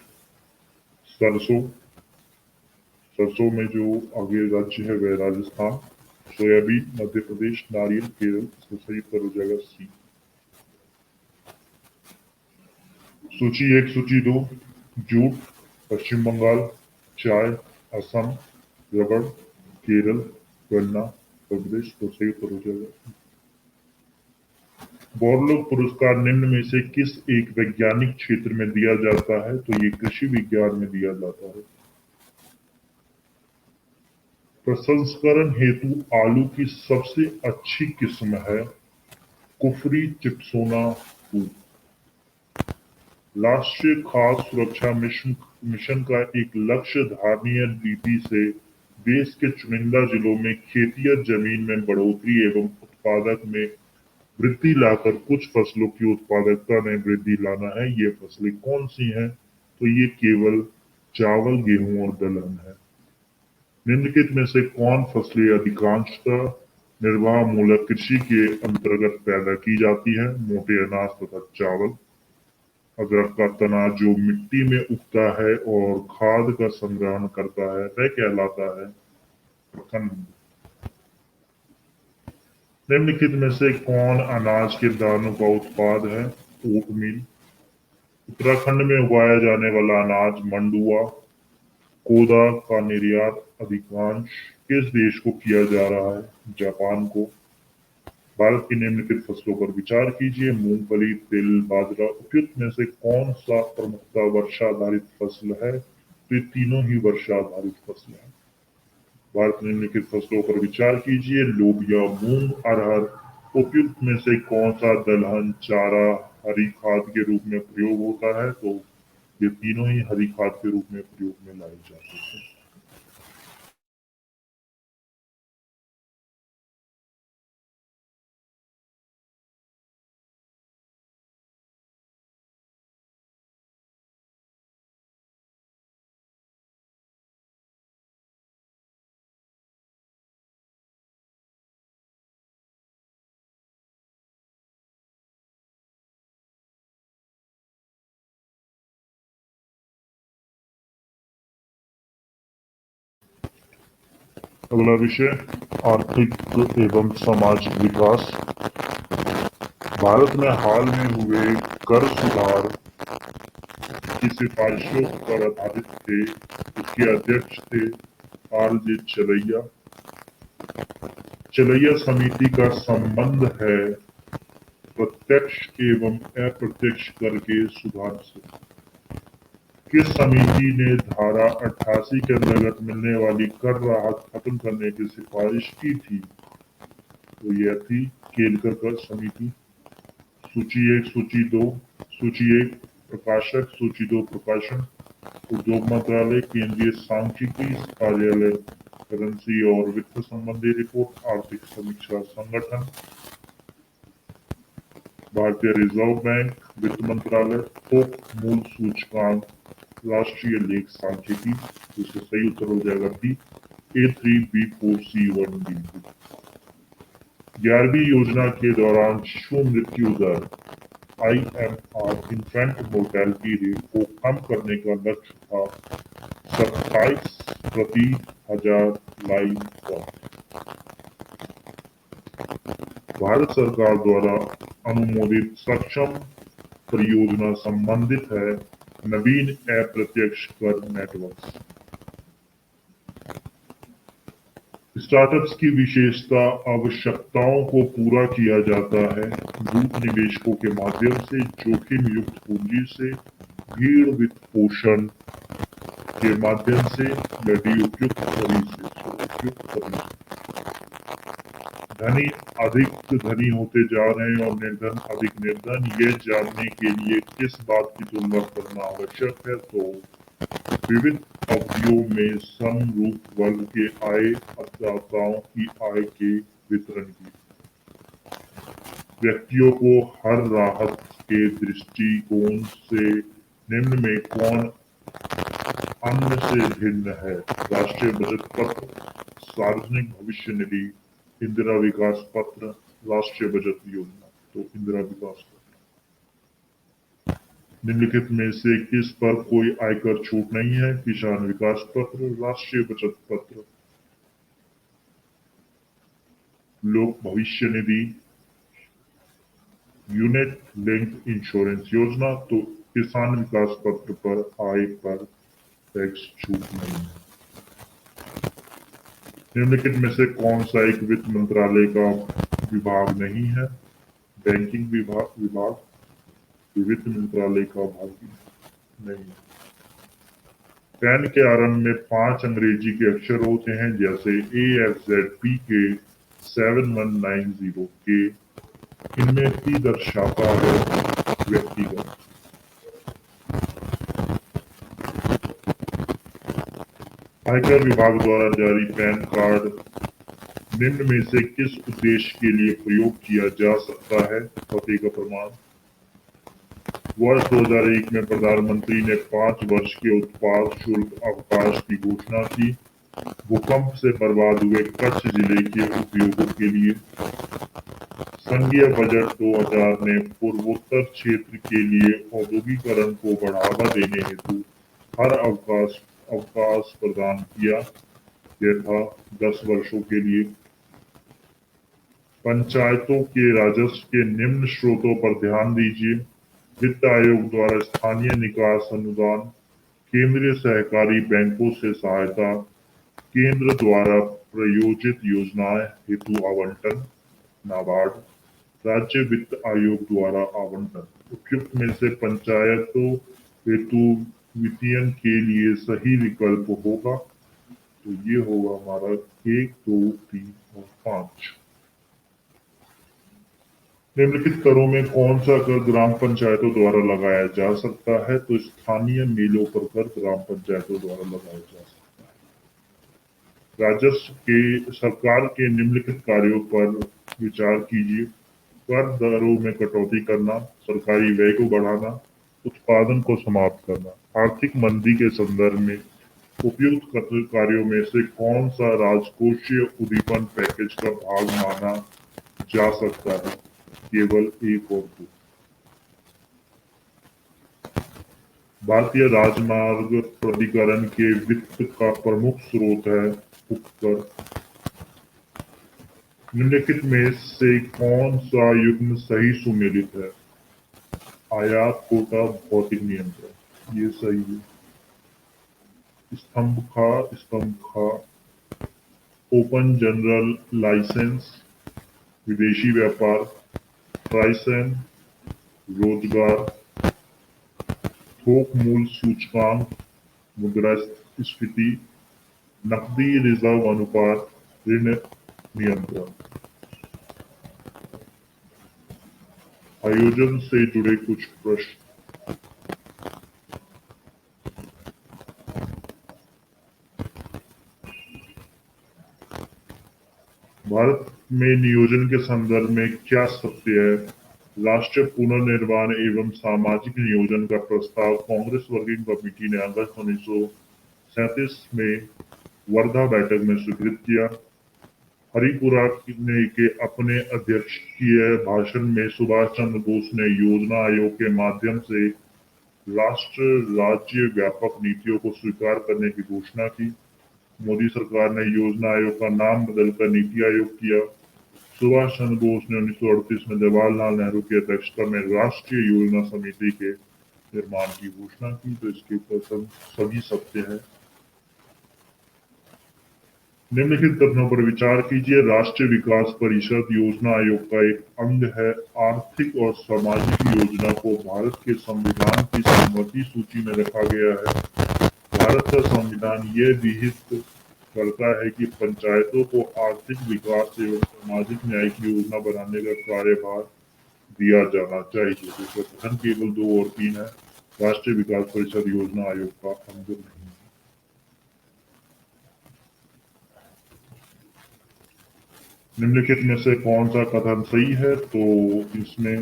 Speaker 1: सरसों, सरसों में जो आगे राज्य है वह राजस्थान। सोयाबीन मध्य प्रदेश। नारियल केरल। सही उत्तर हो जाएगा सी। सूची 1, सूची 2 जूट पश्चिम बंगाल। चाय असम। रबड़ केरल। गन्ना उत्तर प्रदेश। तो सही उत्तर हो जाएगा। बौरलोग पुरस्कार निम्न में से किस एक वैज्ञानिक क्षेत्र में दिया जाता है? तो ये कृषि विज्ञान में दिया जाता है। प्रसंस्करण हेतु आलू की सबसे अच्छी किस्म है कुफरी चिप्सोना 2। राष्ट्रीय खाद्य सुरक्षा मिशन का एक लक्ष्य धारणीय नीति से देश के चुनिंदा जिलों में खेतिया जमीन में बढ़ोतरी एवं उत्पादक में वृद्धि लाकर कुछ फसलों की उत्पादकता में वृद्धि लाना है। ये फसलें कौन सी हैं? तो ये केवल चावल, गेहूं और दलहन है। निम्नलिखित में से कौन फसलें अधिकांशतः निर्वाह मूलक कृषि के अंतर्गत पैदा की जाती है? मोटे अनाज तथा चावल। अदरक का तना जो मिट्टी में उगता है और खाद का संग्रहण करता है वह कहलाता है प्रखंड। निम्नलिखित में से कौन अनाज के दानों का उत्पाद है? ओटमील। उत्तराखंड में उगाया जाने वाला अनाज मंडुआ कोदा का निर्यात अधिकांश किस देश को किया जा रहा है? जापान को। भारत की निम्नलिखित फसलों पर विचार कीजिए। मूंगफली, तिल, बाजरा। उपयुक्त में से कौन सा प्रमुखतः वर्षा आधारित फसल है? तो ये तीनों ही वर्षा आधारित फसल है। भारत में निम्नलिखित फसलों पर विचार कीजिए। लोबिया, मूंग, अरहर। उपयुक्त में से कौन सा दलहन चारा हरी खाद के रूप में प्रयोग होता है? तो ये तीनों ही हरी खाद के रूप में प्रयोग में लाए जाते हैं। अगला विषय आर्थिक एवं सामाजिक विकास। भारत में हाल में हुए कर सुधार की सिफारिशों पर आधारित थे। इसके अध्यक्ष थे आर जे चलैया। चलैया समिति का संबंध है प्रत्यक्ष एवं अप्रत्यक्ष कर के सुधार से। किस समिति ने धारा 88 के अंतर्गत मिलने वाली कर राहत खत्म करने की सिफारिश की थी? तो यह थी केलकर कर समिति। सूची 1, सूची 2। सूची 1 प्रकाशक, सूची 2 प्रकाशन। उद्योग मंत्रालय, केंद्रीय सांख्यिकी कार्यालय, करेंसी और वित्त संबंधी रिपोर्ट, आर्थिक समीक्षा संगठन, भारतीय रिजर्व बैंक, वित्त मंत्रालय, थोक मूल सूचकांक, राष्ट्रीय लेख सांख्यिकी। जिसका सही उत्तर हो जाएगा बी, A3B4C1D। 11वीं योजना के दौरान शिशु मृत्यु दर IMR इन्फेंट मोर्टेलिटी रेट को कम करने का लक्ष्य था 27 प्रति हजार लाइन पर। भारत सरकार द्वारा अनुमोदित सक्षम परियोजना संबंधित है नवीन अप्रत्यक्ष कर नेटवर्क। स्टार्टअप्स की विशेषता आवश्यकताओं को पूरा किया जाता है ग्रुप निवेशकों के माध्यम से, जोखिम युक्त पूंजी से, भीड़ वित्त पोषण के माध्यम से या उपयुक्त खरीद से। धनी अधिक धनी होते जा रहे हैं और निर्धन अधिक निर्धन, यह जानने के लिए किस बात की तुलना करना आवश्यक है? तो विविध अवधियों में समरूप वर्ग के आय मतदाताओं की आय के वितरण की। व्यक्तियों को हर राहत के दृष्टिकोण से निम्न में कौन अन्य से भिन्न है? राष्ट्रीय बचत पत्र, सार्वजनिक भविष्य निधि, इंदिरा विकास पत्र, राष्ट्रीय बचत योजना। तो इंदिरा विकास पत्र। निम्नलिखित में से किस पर कोई आयकर छूट नहीं है? किसान विकास पत्र, राष्ट्रीय बचत पत्र, लोक भविष्य निधि, यूनिट लिंक्ड इंश्योरेंस योजना। तो किसान विकास पत्र पर आय पर टैक्स छूट नहीं है। निम्नलिखित में से कौन सा एक वित्त मंत्रालय का विभाग नहीं है? बैंकिंग विभाग वित्त मंत्रालय का भाग नहीं। पैन के आरंभ में 5 अंग्रेजी के अक्षर होते हैं जैसे AFZP के 7190 के। इनमें P दर्शाता है व्यक्तिगत। आयकर विभाग द्वारा जारी पैन कार्ड निम्न में से किस उद्देश्य के लिए प्रयोग किया जा सकता है? पते का प्रमाण। वर्ष 2001 में प्रधानमंत्री ने 5 वर्ष के उत्पाद शुल्क अवकाश की घोषणा की भूकंप से बर्बाद हुए कच्छ जिले के उपयोगों के लिए। संघीय बजट 2000 ने पूर्वोत्तर क्षेत्र के लिए औद्योगिकरण को बढ़ावा देने हेतु हर अवकाश प्रदान किया। यह था 10 वर्षों के लिए। पंचायतों के राजस्व के निम्न स्रोतों पर ध्यान दीजिए। वित्त आयोग द्वारा स्थानीय निकास अनुदान, केंद्रीय सहकारी बैंकों से सहायता, केंद्र द्वारा प्रायोजित योजनाएं हेतु आवंटन, नाबार्ड, राज्य वित्त आयोग द्वारा आवंटन। उपयुक्त में से पंचायतों हेतु वित्तीयन के लिए सही विकल्प होगा। तो ये होगा हमारा 1, 2, 3 और 5। निम्नलिखित करों में कौन सा कर ग्राम पंचायतों द्वारा लगाया जा सकता है? तो स्थानीय मेलों पर कर ग्राम पंचायतों द्वारा लगाया जा सकता है। राजस्व के सरकार के निम्नलिखित कार्यों पर विचार कीजिए। कर दरों में कटौती करना, सरकारी व्यय को बढ़ाना, उत्पादन को समाप्त करना। आर्थिक मंदी के संदर्भ में उपयुक्त कार्यों में से कौन सा राजकोषीय उद्दीपन पैकेज का भाग माना जा सकता है? केवल 1 और 2। भारतीय राजमार्ग प्राधिकरण के वित्त का प्रमुख स्रोत है उपकर। निम्नलिखित में से कौन सा युग्म सही सुमेलित है? आयात कोटा भौतिक नियंत्रण, ये सही है। स्तंभ खा ओपन जनरल लाइसेंस, विदेशी व्यापार, ट्राइसन, रोजगार, थोक मूल्य सूचकांक, मुद्रास्फीति, नकदी रिजर्व अनुपात, ऋण नियंत्रण। आयोजन से जुड़े कुछ प्रश्न। भारत में नियोजन के संदर्भ में क्या सत्य है? राष्ट्रीय पुनर्निर्माण एवं सामाजिक नियोजन का प्रस्ताव कांग्रेस वर्किंग कमेटी ने अगस्त 1937 में वर्धा बैठक में स्वीकृत किया। हरिपुरा ने के अपने अध्यक्षीय भाषण में सुभाष चंद्र बोस ने योजना आयोग के माध्यम से राष्ट्र राज्य व्यापक नीतियों को स्वीकार करने की घोषणा की। मोदी सरकार ने योजना आयोग का नाम बदलकर नीति आयोग किया। सुभाष चंद्र बोस ने 1938 में जवाहरलाल नेहरू की अध्यक्षता में राष्ट्रीय योजना समिति के निर्माण की घोषणा की। तो इसके ऊपर सभी सत्य है। निम्नलिखित कथनों पर विचार कीजिए। राष्ट्रीय विकास परिषद योजना आयोग का एक अंग है। आर्थिक और सामाजिक योजना को भारत के संविधान की सम्मति सूची में रखा गया है। भारत का संविधान यह विहित करता है कि पंचायतों को आर्थिक विकास एवं सामाजिक न्याय की योजना बनाने का कार्यभार दिया जाना चाहिए। तो कथन केवल 2 और 3 है। राष्ट्रीय विकास परिषद योजना आयोग का अंग नहीं। निम्नलिखित में से कौन सा कथन सही है? तो इसमें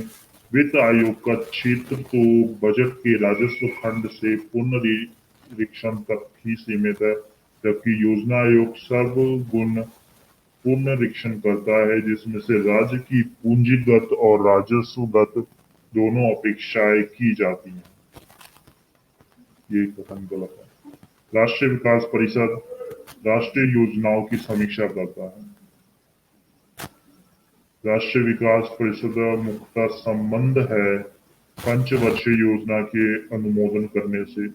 Speaker 1: वित्त आयोग का क्षेत्र तो बजट के राजस्व खंड से पुनरीक्षण तक ही सीमित है, जबकि योजना आयोग सर्वगुण पुनरीक्षण करता है, जिसमें से राज्य की पूंजीगत और राजस्वगत दोनों अपेक्षाएं की जाती हैं। ये कथन गलत है। राष्ट्रीय विकास परिषद राष्ट्रीय योजनाओं की समीक्षा करता है। राष्ट्रीय विकास परिषद मुख्यतः संबंध है पंचवर्षीय योजना के अनुमोदन करने से।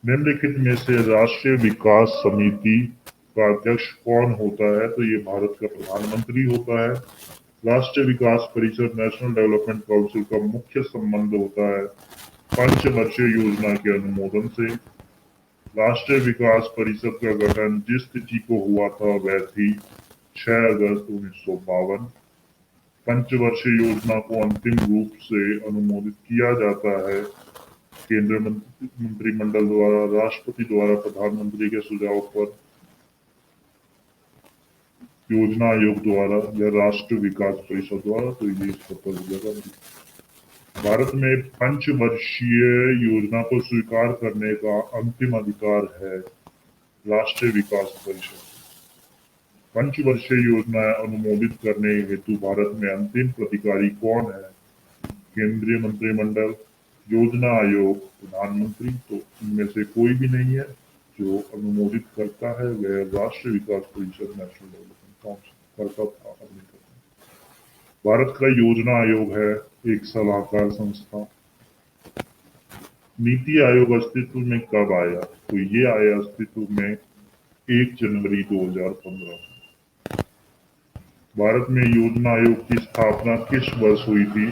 Speaker 1: निम्नलिखित में से राष्ट्रीय विकास समिति का अध्यक्ष कौन होता है? तो ये भारत का प्रधानमंत्री होता है। राष्ट्रीय विकास परिषद नेशनल डेवलपमेंट काउंसिल का मुख्य संबंध होता है पंचवर्षीय योजना के अनुमोदन से। राष्ट्रीय विकास परिषद का गठन जिस तिथि को हुआ था वह थी 6 अगस्त 1952। पंचवर्षीय योजना को अंतिम रूप से अनुमोदित किया जाता है केंद्रीय मंत्रिमंडल द्वारा, राष्ट्रपति द्वारा प्रधानमंत्री के सुझाव पर, योजना आयोग द्वारा या राष्ट्रीय विकास परिषद द्वारा। तो ये जगह भारत में पंचवर्षीय योजना को स्वीकार करने का अंतिम अधिकार है राष्ट्रीय विकास परिषद। पंचवर्षीय योजना अनुमोदित करने हेतु भारत में अंतिम प्राधिकारी कौन है? केंद्रीय मंत्रिमंडल, योजना आयोग, प्रधानमंत्री। तो इनमें से कोई भी नहीं है। जो अनुमोदित करता है वह राष्ट्रीय विकास परिषद नेशनल डेवलपमेंट काउंसिल करता था। भारत का योजना आयोग है एक सलाहकार संस्था। नीति आयोग अस्तित्व में कब आया? तो ये आया अस्तित्व में 1 जनवरी 2015। भारत में योजना आयोग की स्थापना किस वर्ष हुई थी?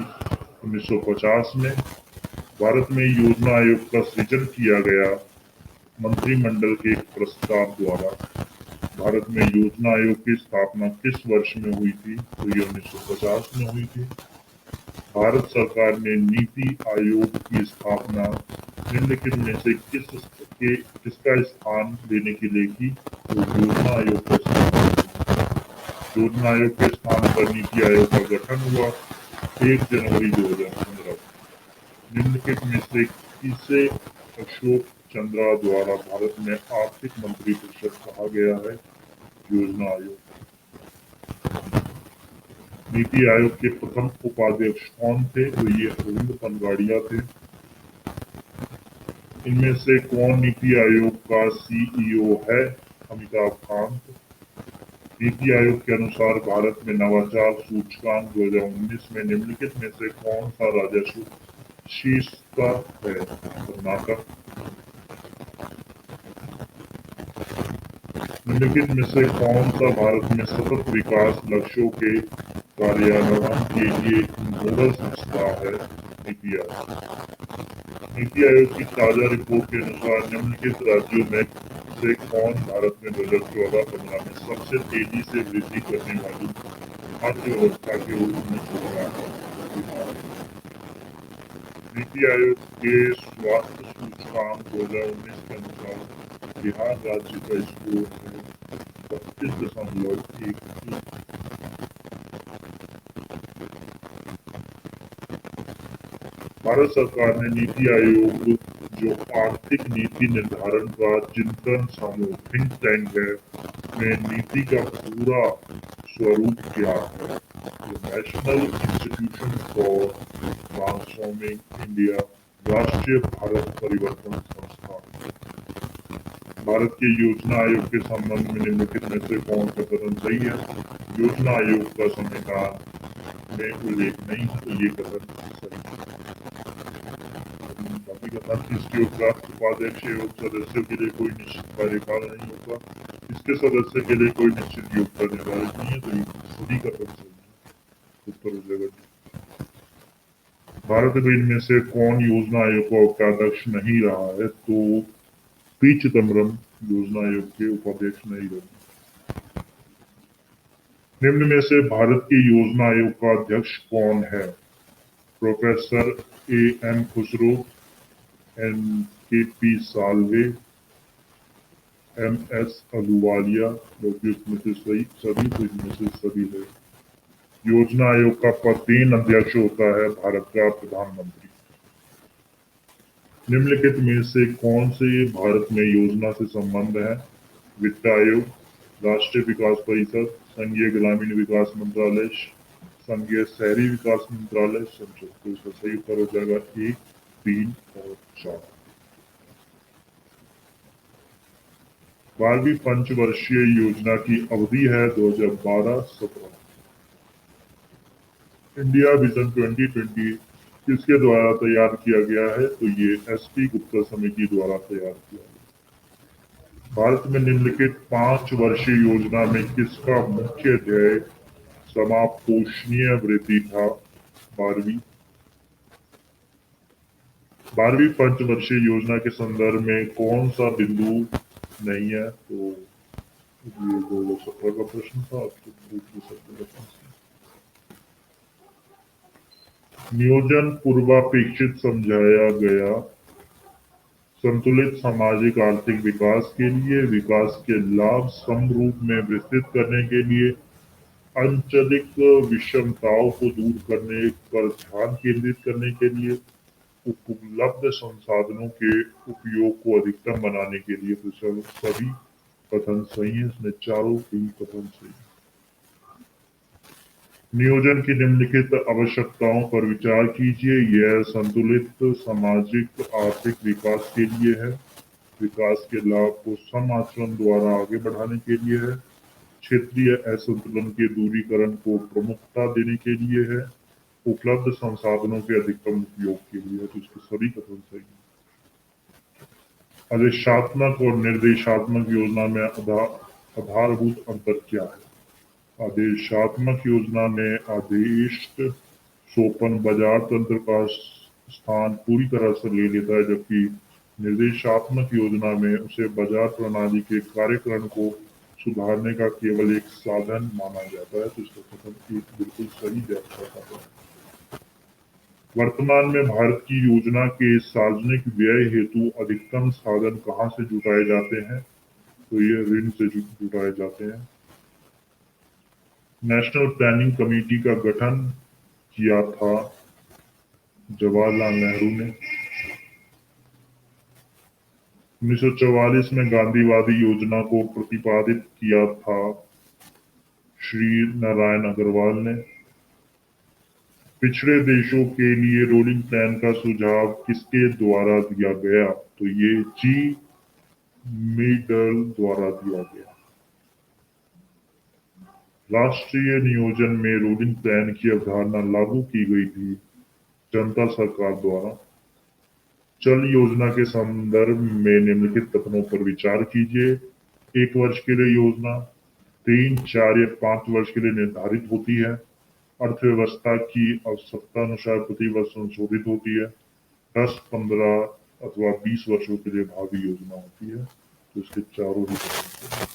Speaker 1: 1950 में। भारत में योजना आयोग का सृजन किया गया मंत्रिमंडल के एक प्रस्ताव द्वारा। भारत में योजना आयोग की स्थापना किस वर्ष में हुई थी? तो ये 1950 में हुई थी। भारत सरकार ने नीति आयोग की स्थापना निम्नलिखित में से किसका स्थान लेने के लिए की? तो योजना आयोग का स्थान। योजना आयोग के स्थान पर नीति आयोग का गठन हुआ 1 जनवरी 2015। निम्नलिखित में से किसे अशोक चंद्रा द्वारा भारत में आर्थिक मंत्री परिषद कहा गया है? योजना आयोग। नीति आयोग के प्रथम उपाध्यक्ष कौन थे? तो ये अरविंद पनगाड़िया थे। इनमें से कौन नीति आयोग का सीईओ है? अमिताभ कांत। नीति आयोग के अनुसार भारत में नवाचार सूचकांक 2019 में निम्नलिखित में से कौन सा राजस्व शीर्ष पर है? कर्नाटक। निम्नलिखित में से कौन सा भारत में सतत विकास लक्ष्यों के कार्यान्वयन के लिए नोडल संस्था है? नीति आयोग। नीति आयोग की ताजा रिपोर्ट के अनुसार निम्नलिखित राज्यों में से कौन भारत में 2014-15 में सबसे तेजी से वृद्धि करने वाली अर्थव्यवस्था के रूप में चुना गया है? नीति आयोग के स्वास्थ्य सूचकांक 2019 के अनुसार बिहार राज्य का स्कोर है 32.11। भारत सरकार ने नीति आयोग, जो आर्थिक नीति निर्धारण का चिंतन समूह थिंक टैंक है, में नीति का पूरा स्वरूप क्या है? National institution for transforming India, राष्ट्रीय भारत परिवर्तन संस्थान। भारत के योजना आयोग के संबंध में निम्नलिखित में से कौन सा कथन सही है? योजना आयोग का संविधान में उल्लेख नहीं है, तो ये कथन सही है। बाकी कथन, इसके उपरांत उपाध्यक्ष एवं सदस्यों के लिए कोई निश्चित कार्यकाल नहीं होगा, इसके सदस्य के लिए कोई निश्चित योग्यता निर्धारित नहीं है, तो ये सभी कथन सही है। उत्तर हो जाएगा। भारत में इनमें से कौन योजना आयोग का उपाध्यक्ष नहीं रहा है? तो पी चिदम्बरम योजना आयोग के उपाध्यक्ष नहीं रहे। निम्न में से भारत के योजना आयोग का अध्यक्ष कौन है? Professor A.M. Khusro, N.K.P. Salve, M.S. Ahluwalia, सभी इनमें से सभी है। योजना आयोग का प्रधान अध्यक्ष होता है भारत का प्रधानमंत्री। निम्नलिखित में से कौन से भारत में योजना से संबंध है? वित्त आयोग, राष्ट्रीय विकास परिषद, संघीय ग्रामीण विकास मंत्रालय, संघीय शहरी विकास मंत्रालय, संसद। तो इसका सही उत्तर हो जाएगा 1, 3 और 4। 12वीं पंचवर्षीय योजना की अवधि है 2012-17। इंडिया विजन 2020 किसके द्वारा तैयार किया गया है? तो ये SP गुप्ता समिति द्वारा तैयार किया गया। भारत में निम्नलिखित 5 वर्षीय योजना में किसका मुख्य ध्येय समापोषणीय वृद्धि था? 12वीं पंचवर्षीय योजना के संदर्भ में कौन सा बिंदु नहीं है? तो ये 2017 का प्रश्न था। नियोजन पूर्वापेक्षित समझाया गया संतुलित सामाजिक आर्थिक विकास के लिए, विकास के लाभ समरूप में विस्तृत करने के लिए, आंचलिक विषमताओं को दूर करने पर ध्यान केंद्रित करने के लिए, उपलब्ध संसाधनों के उपयोग को अधिकतम बनाने के लिए। तो सभी कथन सही है, इसमें चारों ही कथन सही है। नियोजन की निम्नलिखित आवश्यकताओं पर विचार कीजिए। यह संतुलित सामाजिक आर्थिक विकास के लिए है, विकास के लाभ को सम आचरण द्वारा आगे बढ़ाने के लिए है, क्षेत्रीय असंतुलन के दूरीकरण को प्रमुखता देने के लिए है, उपलब्ध संसाधनों के अधिकतम उपयोग के लिए है। तो इसके सभी कथन सही है। आदेशात्मक और निर्देशात्मक योजना में आधारभूत अंतर क्या है? आदेशात्मक योजना में आदेश सोपन बाजार तंत्र का स्थान पूरी तरह से ले लेता है, जबकि निर्देशात्मक योजना में उसे बाजार प्रणाली के कार्यक्रम को सुधारने का केवल एक साधन माना जाता है। तो इसका कथन एक बिल्कुल सही व्याख्या है। वर्तमान में भारत की योजना के सार्वजनिक व्यय हेतु अधिकतम साधन कहाँ से जुटाए जाते हैं? तो ये ऋण से जुटाए जाते हैं। नेशनल प्लानिंग कमेटी का गठन किया था जवाहरलाल नेहरू ने। 1944 में गांधीवादी योजना को प्रतिपादित किया था श्री नारायण अग्रवाल ने। पिछड़े देशों के लिए रोलिंग प्लान का सुझाव किसके द्वारा दिया गया? तो ये जी मीडल द्वारा दिया गया। राष्ट्रीय नियोजन में रोलिंग प्लान की अवधारणा लागू की गई थी जनता सरकार द्वारा। चल योजना के संदर्भ में निम्नलिखित कथनों पर विचार कीजिए। 1 वर्ष के लिए योजना 3, 4 या 5 वर्ष के लिए निर्धारित होती है। अर्थव्यवस्था की आवश्यकता अनुसार प्रति वर्ष संशोधित होती है। 10, 15 अथवा 20 वर्षों के लिए भावी योजना होती है। तो इसके चारों ही प्रकार हैं।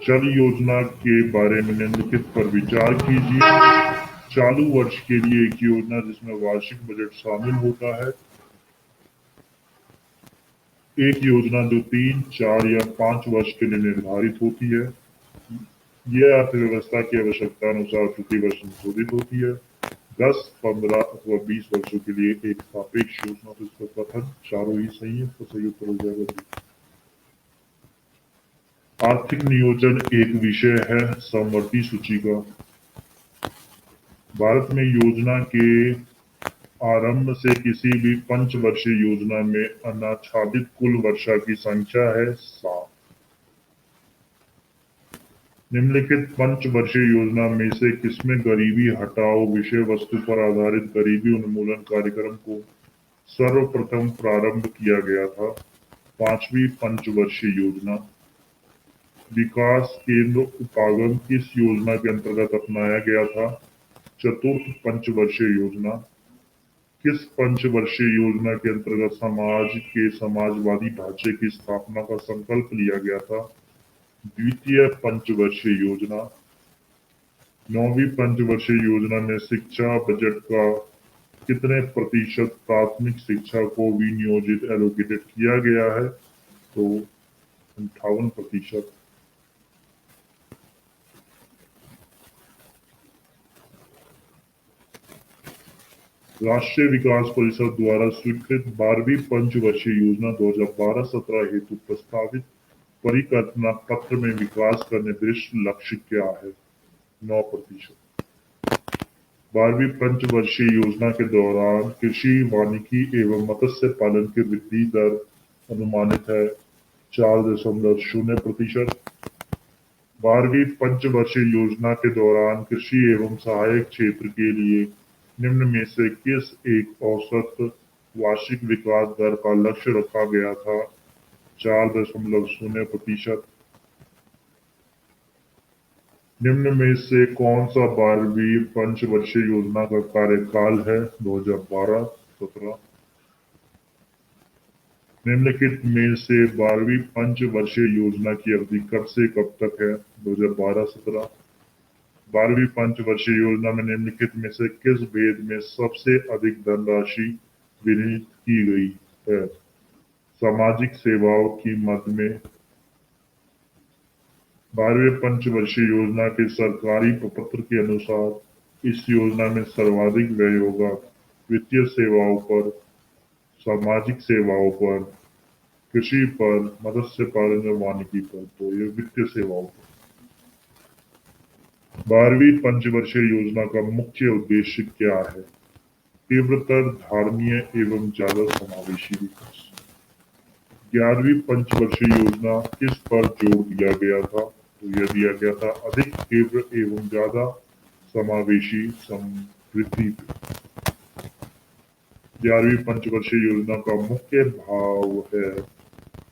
Speaker 1: चल योजना के बारे में निम्नलिखित पर विचार कीजिए। चालू वर्ष के लिए एक योजना जिसमें वार्षिक बजट शामिल होता है। एक योजना जो 3, 4 या 5 वर्ष के लिए निर्धारित होती है। यह अर्थव्यवस्था की आवश्यकता अनुसार प्रति वर्ष संशोधित होती है। 10, 15 अथवा 20 वर्षों के लिए एक सापेक्ष योजना। तो इसका कथन चारों ही सही है, तो सही उत्तर हो जाएगा B। आर्थिक नियोजन एक विषय है समवर्ती सूची का। भारत में योजना के आरंभ से किसी भी पंचवर्षीय योजना में अनाच्छादित कुल वर्षा की संख्या है 7। निम्नलिखित पंचवर्षीय योजना में से किसमें गरीबी हटाओ विषय वस्तु पर आधारित गरीबी उन्मूलन कार्यक्रम को सर्वप्रथम प्रारंभ किया गया था? 5वीं पंचवर्षीय योजना। विकास केंद्र उपागम किस योजना के अंतर्गत अपनाया गया था? चतुर्थ पंचवर्षीय योजना। किस पंचवर्षीय योजना के अंतर्गत समाज के समाजवादी ढांचे की स्थापना का संकल्प लिया गया था? द्वितीय पंचवर्षीय योजना। 9वीं पंचवर्षीय योजना में शिक्षा बजट का कितने प्रतिशत प्राथमिक शिक्षा को विनियोजित एलोकेटेड किया गया है? तो 58%। राष्ट्रीय विकास परिषद द्वारा स्वीकृत 12वीं पंचवर्षीय योजना 2012-17 हेतु प्रस्तावित परिकल्पना पत्र में विकास का निर्दिष्ट लक्ष्य क्या है? 9%। 12वीं पंचवर्षीय योजना के दौरान कृषि वानिकी एवं मत्स्य पालन की वृद्धि दर अनुमानित है 4.0%। 12वीं पंचवर्षीय योजना के दौरान कृषि एवं सहायक क्षेत्र के लिए निम्न में से किस एक औसत वार्षिक विकास दर का लक्ष्य रखा गया था? 4.0%। निम्न में से कौन सा 12वीं पंचवर्षीय योजना का कार्यकाल है? 2012-17। निम्नलिखित में से 12वीं पंचवर्षीय योजना की अवधि कब से कब तक है? 2012-17। 12वीं पंचवर्षीय योजना में निम्नलिखित में से किस भेद में सबसे अधिक धनराशि विनिहित की गई है? सामाजिक सेवाओं की मद में। 12वीं पंचवर्षीय योजना के सरकारी प्रपत्र के अनुसार इस योजना में सर्वाधिक व्यय होगा वित्तीय सेवाओं पर, सामाजिक सेवाओं पर, कृषि पर, मत्स्य पालन और वानिकी पर। तो ये वित्तीय सेवाओं पर। 12वीं पंचवर्षीय योजना का मुख्य उद्देश्य क्या है? तीव्रतर, धारणीय एवं ज्यादा समावेशी विकास। 11वीं पंचवर्षीय योजना किस पर जोर दिया गया था? तो यह दिया गया था अधिक तीव्र एवं ज्यादा समावेशी समृद्धि पे। 11वीं पंचवर्षीय योजना का मुख्य भाव है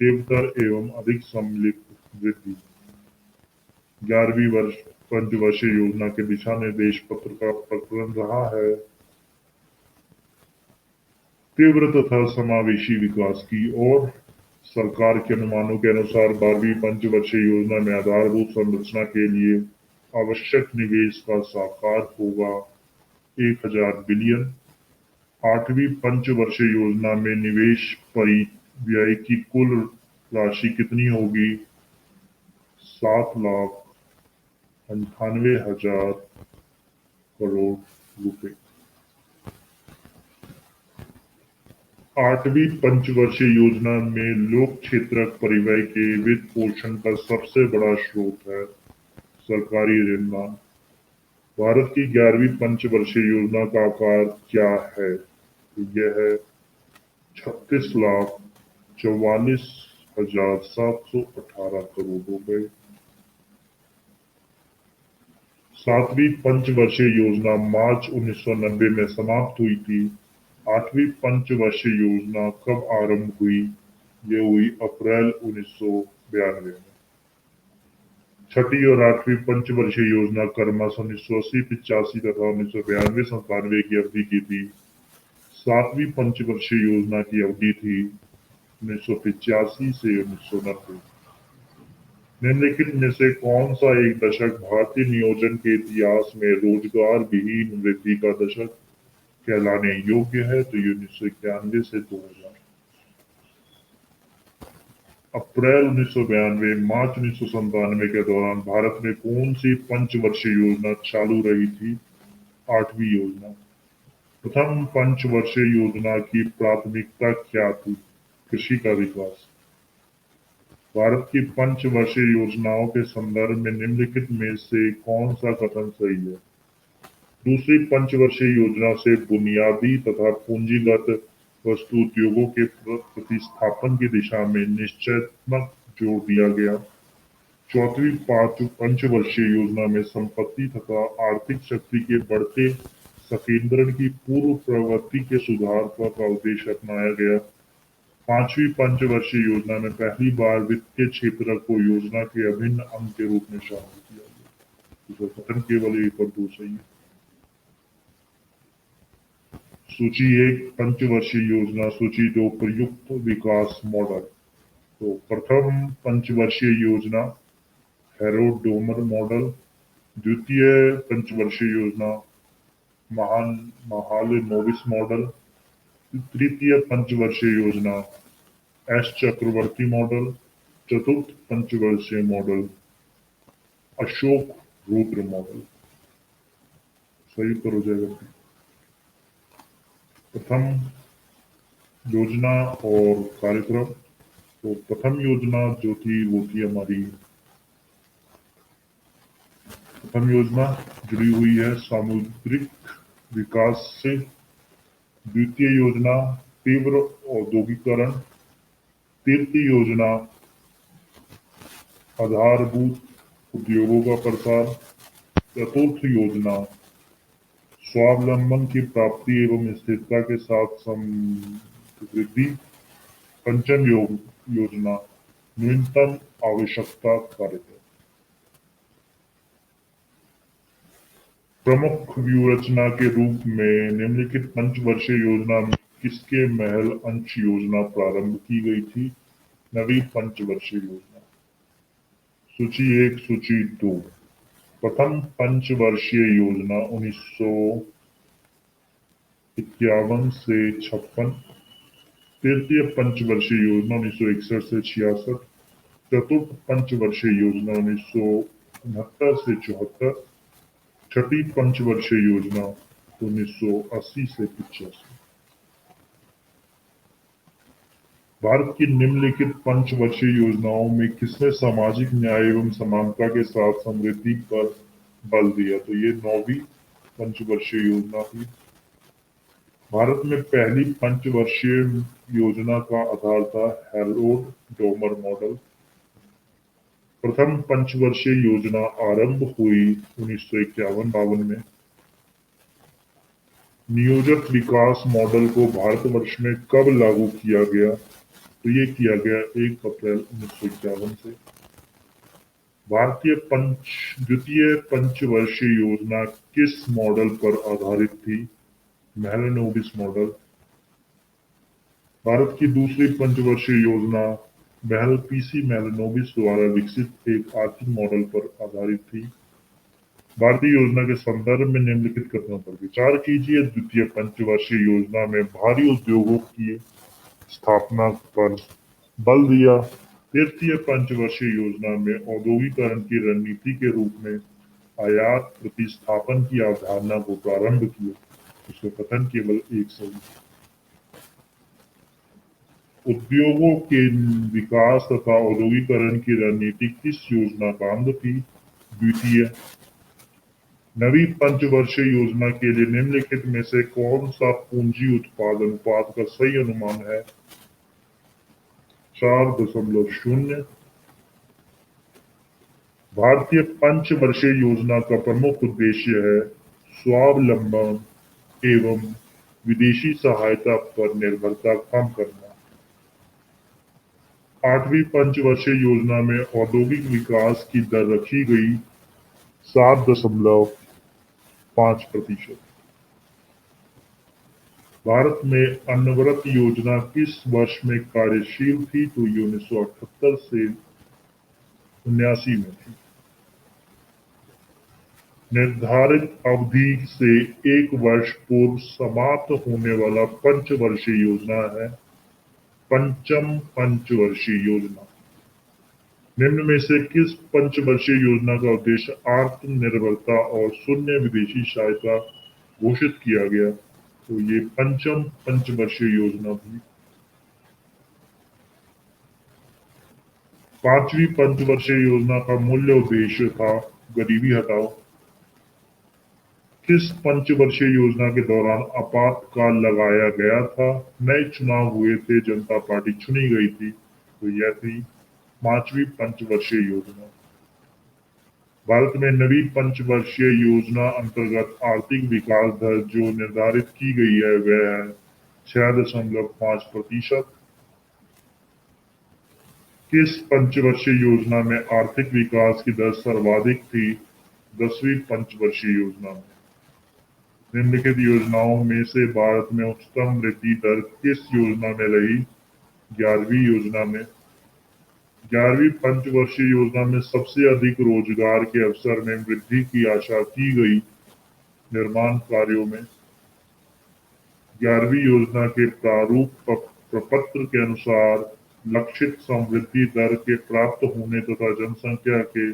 Speaker 1: तीव्रतर एवं अधिक सम्मिलित वृद्धि। 11वीं पंचवर्षीय योजना के दिशा निर्देश पत्र का प्रकरण रहा है तीव्र तथा समावेशी विकास की ओर। सरकार के अनुमानों के अनुसार 12वीं पंचवर्षीय योजना में आधारभूत संरचना के लिए आवश्यक निवेश का साकार होगा 1000 बिलियन। 8वीं पंचवर्षीय योजना में निवेश परिव्यय की कुल राशि कितनी होगी? 7,98,000 करोड़ रुपए। 8वीं पंचवर्षीय योजना में लोक क्षेत्रक परिव्यय के वित्त पोषण का सबसे बड़ा स्रोत है सरकारी ऋण मांग। भारत की 11वीं पंचवर्षीय योजना का आकार क्या है? यह है 36,44,718 करोड़ रुपए। 7वीं पंचवर्षीय योजना मार्च 1990 में समाप्त हुई थी। 8वीं पंचवर्षीय योजना कब आरंभ हुई? ये हुई अप्रैल 1992 में। छठी और आठवीं पंचवर्षीय योजना क्रमश 1980, 85 तथा 1992, 97 की अवधि की थी। सातवीं पंचवर्षीय योजना की अवधि थी 1985 से 1990। निम्नलिखित में से कौन सा एक दशक भारतीय नियोजन के इतिहास में रोजगार विहीन वृद्धि का दशक कहलाने योग्य है? तो ये 1991 से 2000। अप्रैल 1992 मार्च 1997 के दौरान भारत में कौन सी पंचवर्षीय योजना चालू रही थी? आठवीं योजना। प्रथम पंचवर्षीय योजना की प्राथमिकता क्या थी? कृषि का विकास। भारत की पंचवर्षीय योजनाओं के संदर्भ में निम्नलिखित में से कौन सा कथन सही है? दूसरी पंचवर्षीय योजना से बुनियादी तथा पूंजीगत वस्तु उद्योगों के प्रतिस्थापन की दिशा में निश्चयात्मक जोर दिया गया। चौथी पंचवर्षीय योजना में संपत्ति तथा आर्थिक शक्ति के बढ़ते संकेंद्रण की पूर्व प्रवृत्ति के सुधार का उद्देश्य अपनाया गया। पांचवी पंचवर्षीय योजना में पहली बार वित्तीय क्षेत्र को योजना के अभिन्न अंग के रूप में शामिल किया गया। इसका कथन केवल एक और दो सही है। सूची एक पंचवर्षीय योजना, सूची दो प्रयुक्त विकास मॉडल। तो प्रथम पंचवर्षीय योजना हैरोल्ड डोमर मॉडल। द्वितीय पंचवर्षीय योजना महालनोबिस मॉडल। तृतीय पंचवर्षीय योजना एस चक्रवर्ती मॉडल। चतुर्थ पंचवर्षीय मॉडल अशोक रुद्र मॉडल। सही उत्तर हो जाएगा। प्रथम योजना और कार्यक्रम। तो प्रथम योजना जो थी वो थी हमारी प्रथम योजना जुड़ी हुई है सामुद्रिक विकास से। द्वितीय योजना तीव्र औद्योगिकरण। तृतीय योजना आधारभूत उद्योगों का प्रसार। चतुर्थ योजना स्वावलंबन की प्राप्ति एवं स्थिरता के साथ समृद्धि। पंचम योजना न्यूनतम आवश्यकता कार्यक्रम। प्रमुख व्यूहरचना के रूप में निम्नलिखित पंचवर्षीय योजना में किसके महल अंश योजना प्रारंभ की गई थी? नवी पंचवर्षीय योजना। सूची एक, सूची दो। प्रथम पंचवर्षीय योजना 1951 से 56। तृतीय पंचवर्षीय योजना 1961 से 66। चतुर्थ पंचवर्षीय योजना 1969 से 74। छठी पंचवर्षीय योजना 1980 से 85। भारत की निम्नलिखित पंचवर्षीय योजनाओं में किसने सामाजिक न्याय एवं समानता के साथ समृद्धि पर बल दिया? तो ये 9वीं पंचवर्षीय योजना थी। भारत में पहली पंचवर्षीय योजना का आधार था हैरोल्ड डोमर मॉडल। प्रथम पंचवर्षीय योजना आरंभ हुई 1951-52 में। नियोजित विकास मॉडल को भारतवर्ष में कब लागू किया गया? तो ये किया गया 1 अप्रैल 1951 से। द्वितीय पंचवर्षीय योजना किस मॉडल पर आधारित थी? महलनोबिस मॉडल। भारत की दूसरी पंचवर्षीय योजना पीसी महलनोबिस द्वारा विकसित एक आर्थिक मॉडल पर आधारित थी। भारतीय योजना के संदर्भ में निम्नलिखित कथनों पर विचार कीजिए। द्वितीय पंचवर्षीय योजना में भारी उद्योगों की स्थापना पर बल दिया। तृतीय पंचवर्षीय योजना में औद्योगिकरण की रणनीति के रूप में आयात प्रतिस्थापन की अवधारणा को प्रारंभ किया। इसका कथन केवल एक सही। उद्योगों के विकास तथा औद्योगिकरण की रणनीति किस योजना का अंग थी? द्वितीय। नवी पंचवर्षीय योजना के लिए निम्नलिखित में से कौन सा पूंजी उत्पाद अनुपात का सही अनुमान है? 4.0। भारतीय पंचवर्षीय योजना का प्रमुख उद्देश्य है स्वावलंबन एवं विदेशी सहायता पर निर्भरता कम करना। 8वीं पंचवर्षीय योजना में औद्योगिक विकास की दर रखी गई 7.5%। भारत में अनवरत योजना किस वर्ष में कार्यशील थी? तो ये 1978 से 79 में थी। निर्धारित अवधि से एक वर्ष पूर्व समाप्त होने वाला पंचवर्षीय योजना है पंचम पंचवर्षीय योजना। निम्न में से किस पंचवर्षीय योजना का उद्देश्य आत्मनिर्भरता और शून्य विदेशी सहायता घोषित किया गया? तो ये पंचम पंचवर्षीय योजना थी। 5वीं पंचवर्षीय योजना का मूल्य उद्देश्य था गरीबी हटाओ। किस पंचवर्षीय योजना के दौरान आपातकाल लगाया गया था? नए चुनाव हुए थे, जनता पार्टी चुनी गई थी, तो यह थी 5वीं पंचवर्षीय योजना। भारत में नवीं पंचवर्षीय योजना अंतर्गत आर्थिक विकास दर जो निर्धारित की गई है वह है 6.5%। किस पंचवर्षीय योजना में आर्थिक विकास की दर सर्वाधिक थी? 10वीं पंचवर्षीय योजना में। निम्नलिखित योजनाओं में से भारत में उच्चतम वृद्धि दर किस योजना में रही? 11वीं योजना में। 11वीं पंचवर्षीय योजना में सबसे अधिक रोजगार के अवसर में वृद्धि की आशा की गई निर्माण कार्यों में। 11वीं योजना के प्रारूप प्रपत्र के अनुसार लक्षित समृद्धि दर के प्राप्त होने तथा जनसंख्या के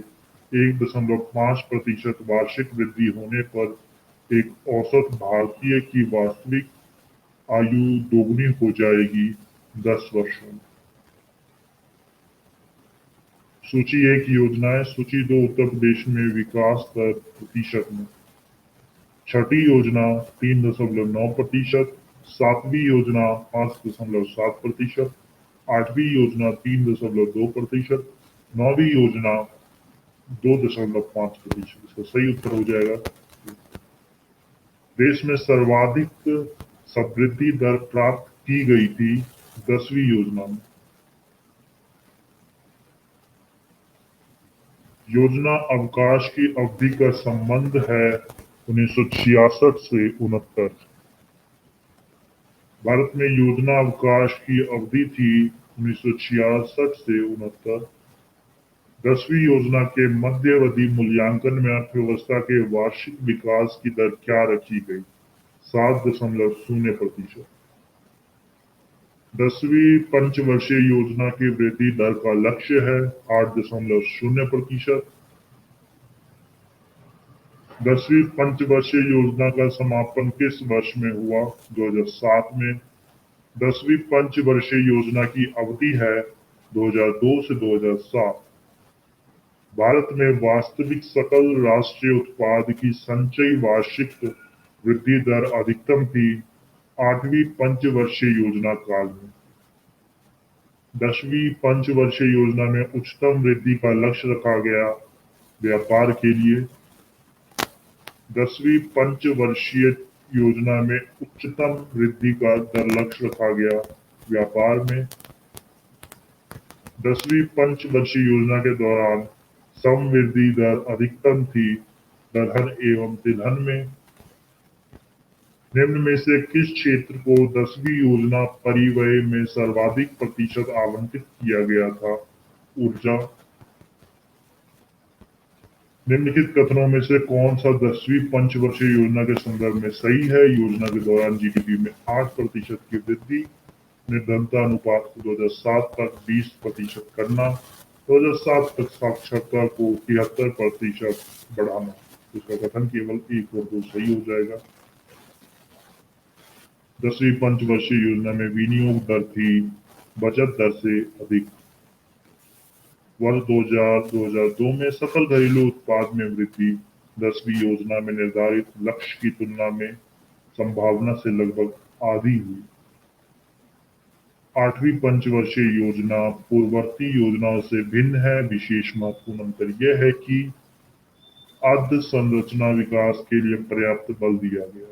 Speaker 1: 1.5% वार्षिक वृद्धि होने पर एक औसत भारतीय की वास्तविक आयु दोगुनी हो जाएगी 10 वर्षों में। सूची 1 योजनाएं, सूची 2 उत्तर प्रदेश में विकास दर प्रतिशत में। 6ठी योजना 3.9%, 7वीं योजना 5.7%, 8वीं योजना 3.2%, 9वीं योजना 2.5%। इसका सही उत्तर हो जाएगा। देश में सर्वाधिक समृद्धि दर प्राप्त की गई थी 10वीं योजना में। योजना अवकाश की अवधि का संबंध है 1966 से 69। भारत में योजना अवकाश की अवधि थी 1966 से 69। 10वीं योजना के मध्यावधि मूल्यांकन में अर्थव्यवस्था के वार्षिक विकास की दर क्या रखी गई? 7.0%। 10वीं पंचवर्षीय योजना की वृद्धि दर का लक्ष्य है 8.0%। 10वीं पंचवर्षीय योजना का समापन किस वर्ष में हुआ? 2007 में। 10वीं पंचवर्षीय योजना की अवधि है 2002 से 2007। भारत में वास्तविक सकल राष्ट्रीय उत्पाद की संचयी वार्षिक वृद्धि दर अधिकतम थी 8वीं पंचवर्षीय योजना काल में। 10वीं पंचवर्षीय योजना में उच्चतम वृद्धि का लक्ष्य रखा गया व्यापार के लिए। 10वीं पंचवर्षीय योजना में उच्चतम वृद्धि का दर लक्ष्य रखा गया व्यापार में। 10वीं पंचवर्षीय योजना के दौरान समवृद्धि दर अधिकतम थी दलहन एवं तिलहन में। निम्न में से किस क्षेत्र को 10वीं योजना परिव्यय में सर्वाधिक प्रतिशत आवंटित किया गया था? ऊर्जा। निम्नलिखित कथनों में से कौन सा 10वीं पंचवर्षीय योजना के संदर्भ में सही है? योजना के दौरान जीडीपी में 8% की वृद्धि, निर्धनता अनुपात को 2007 तक 20% करना, 2007 तक साक्षरता को 73% बढ़ाना। इसका कथन केवल 1 और 2 सही हो जाएगा। 10वीं पंचवर्षीय योजना में विनियोग दर थी बचत दर से अधिक। वर्ष 2000-2002 में सकल घरेलू उत्पाद में वृद्धि 10वीं योजना में निर्धारित लक्ष्य की तुलना में संभावना से लगभग आधी हुई। 8वीं पंचवर्षीय योजना पूर्ववर्ती योजनाओं से भिन्न है। विशेष महत्वपूर्ण अंतर यह है कि अधोसंरचना विकास के लिए पर्याप्त बल दिया गया।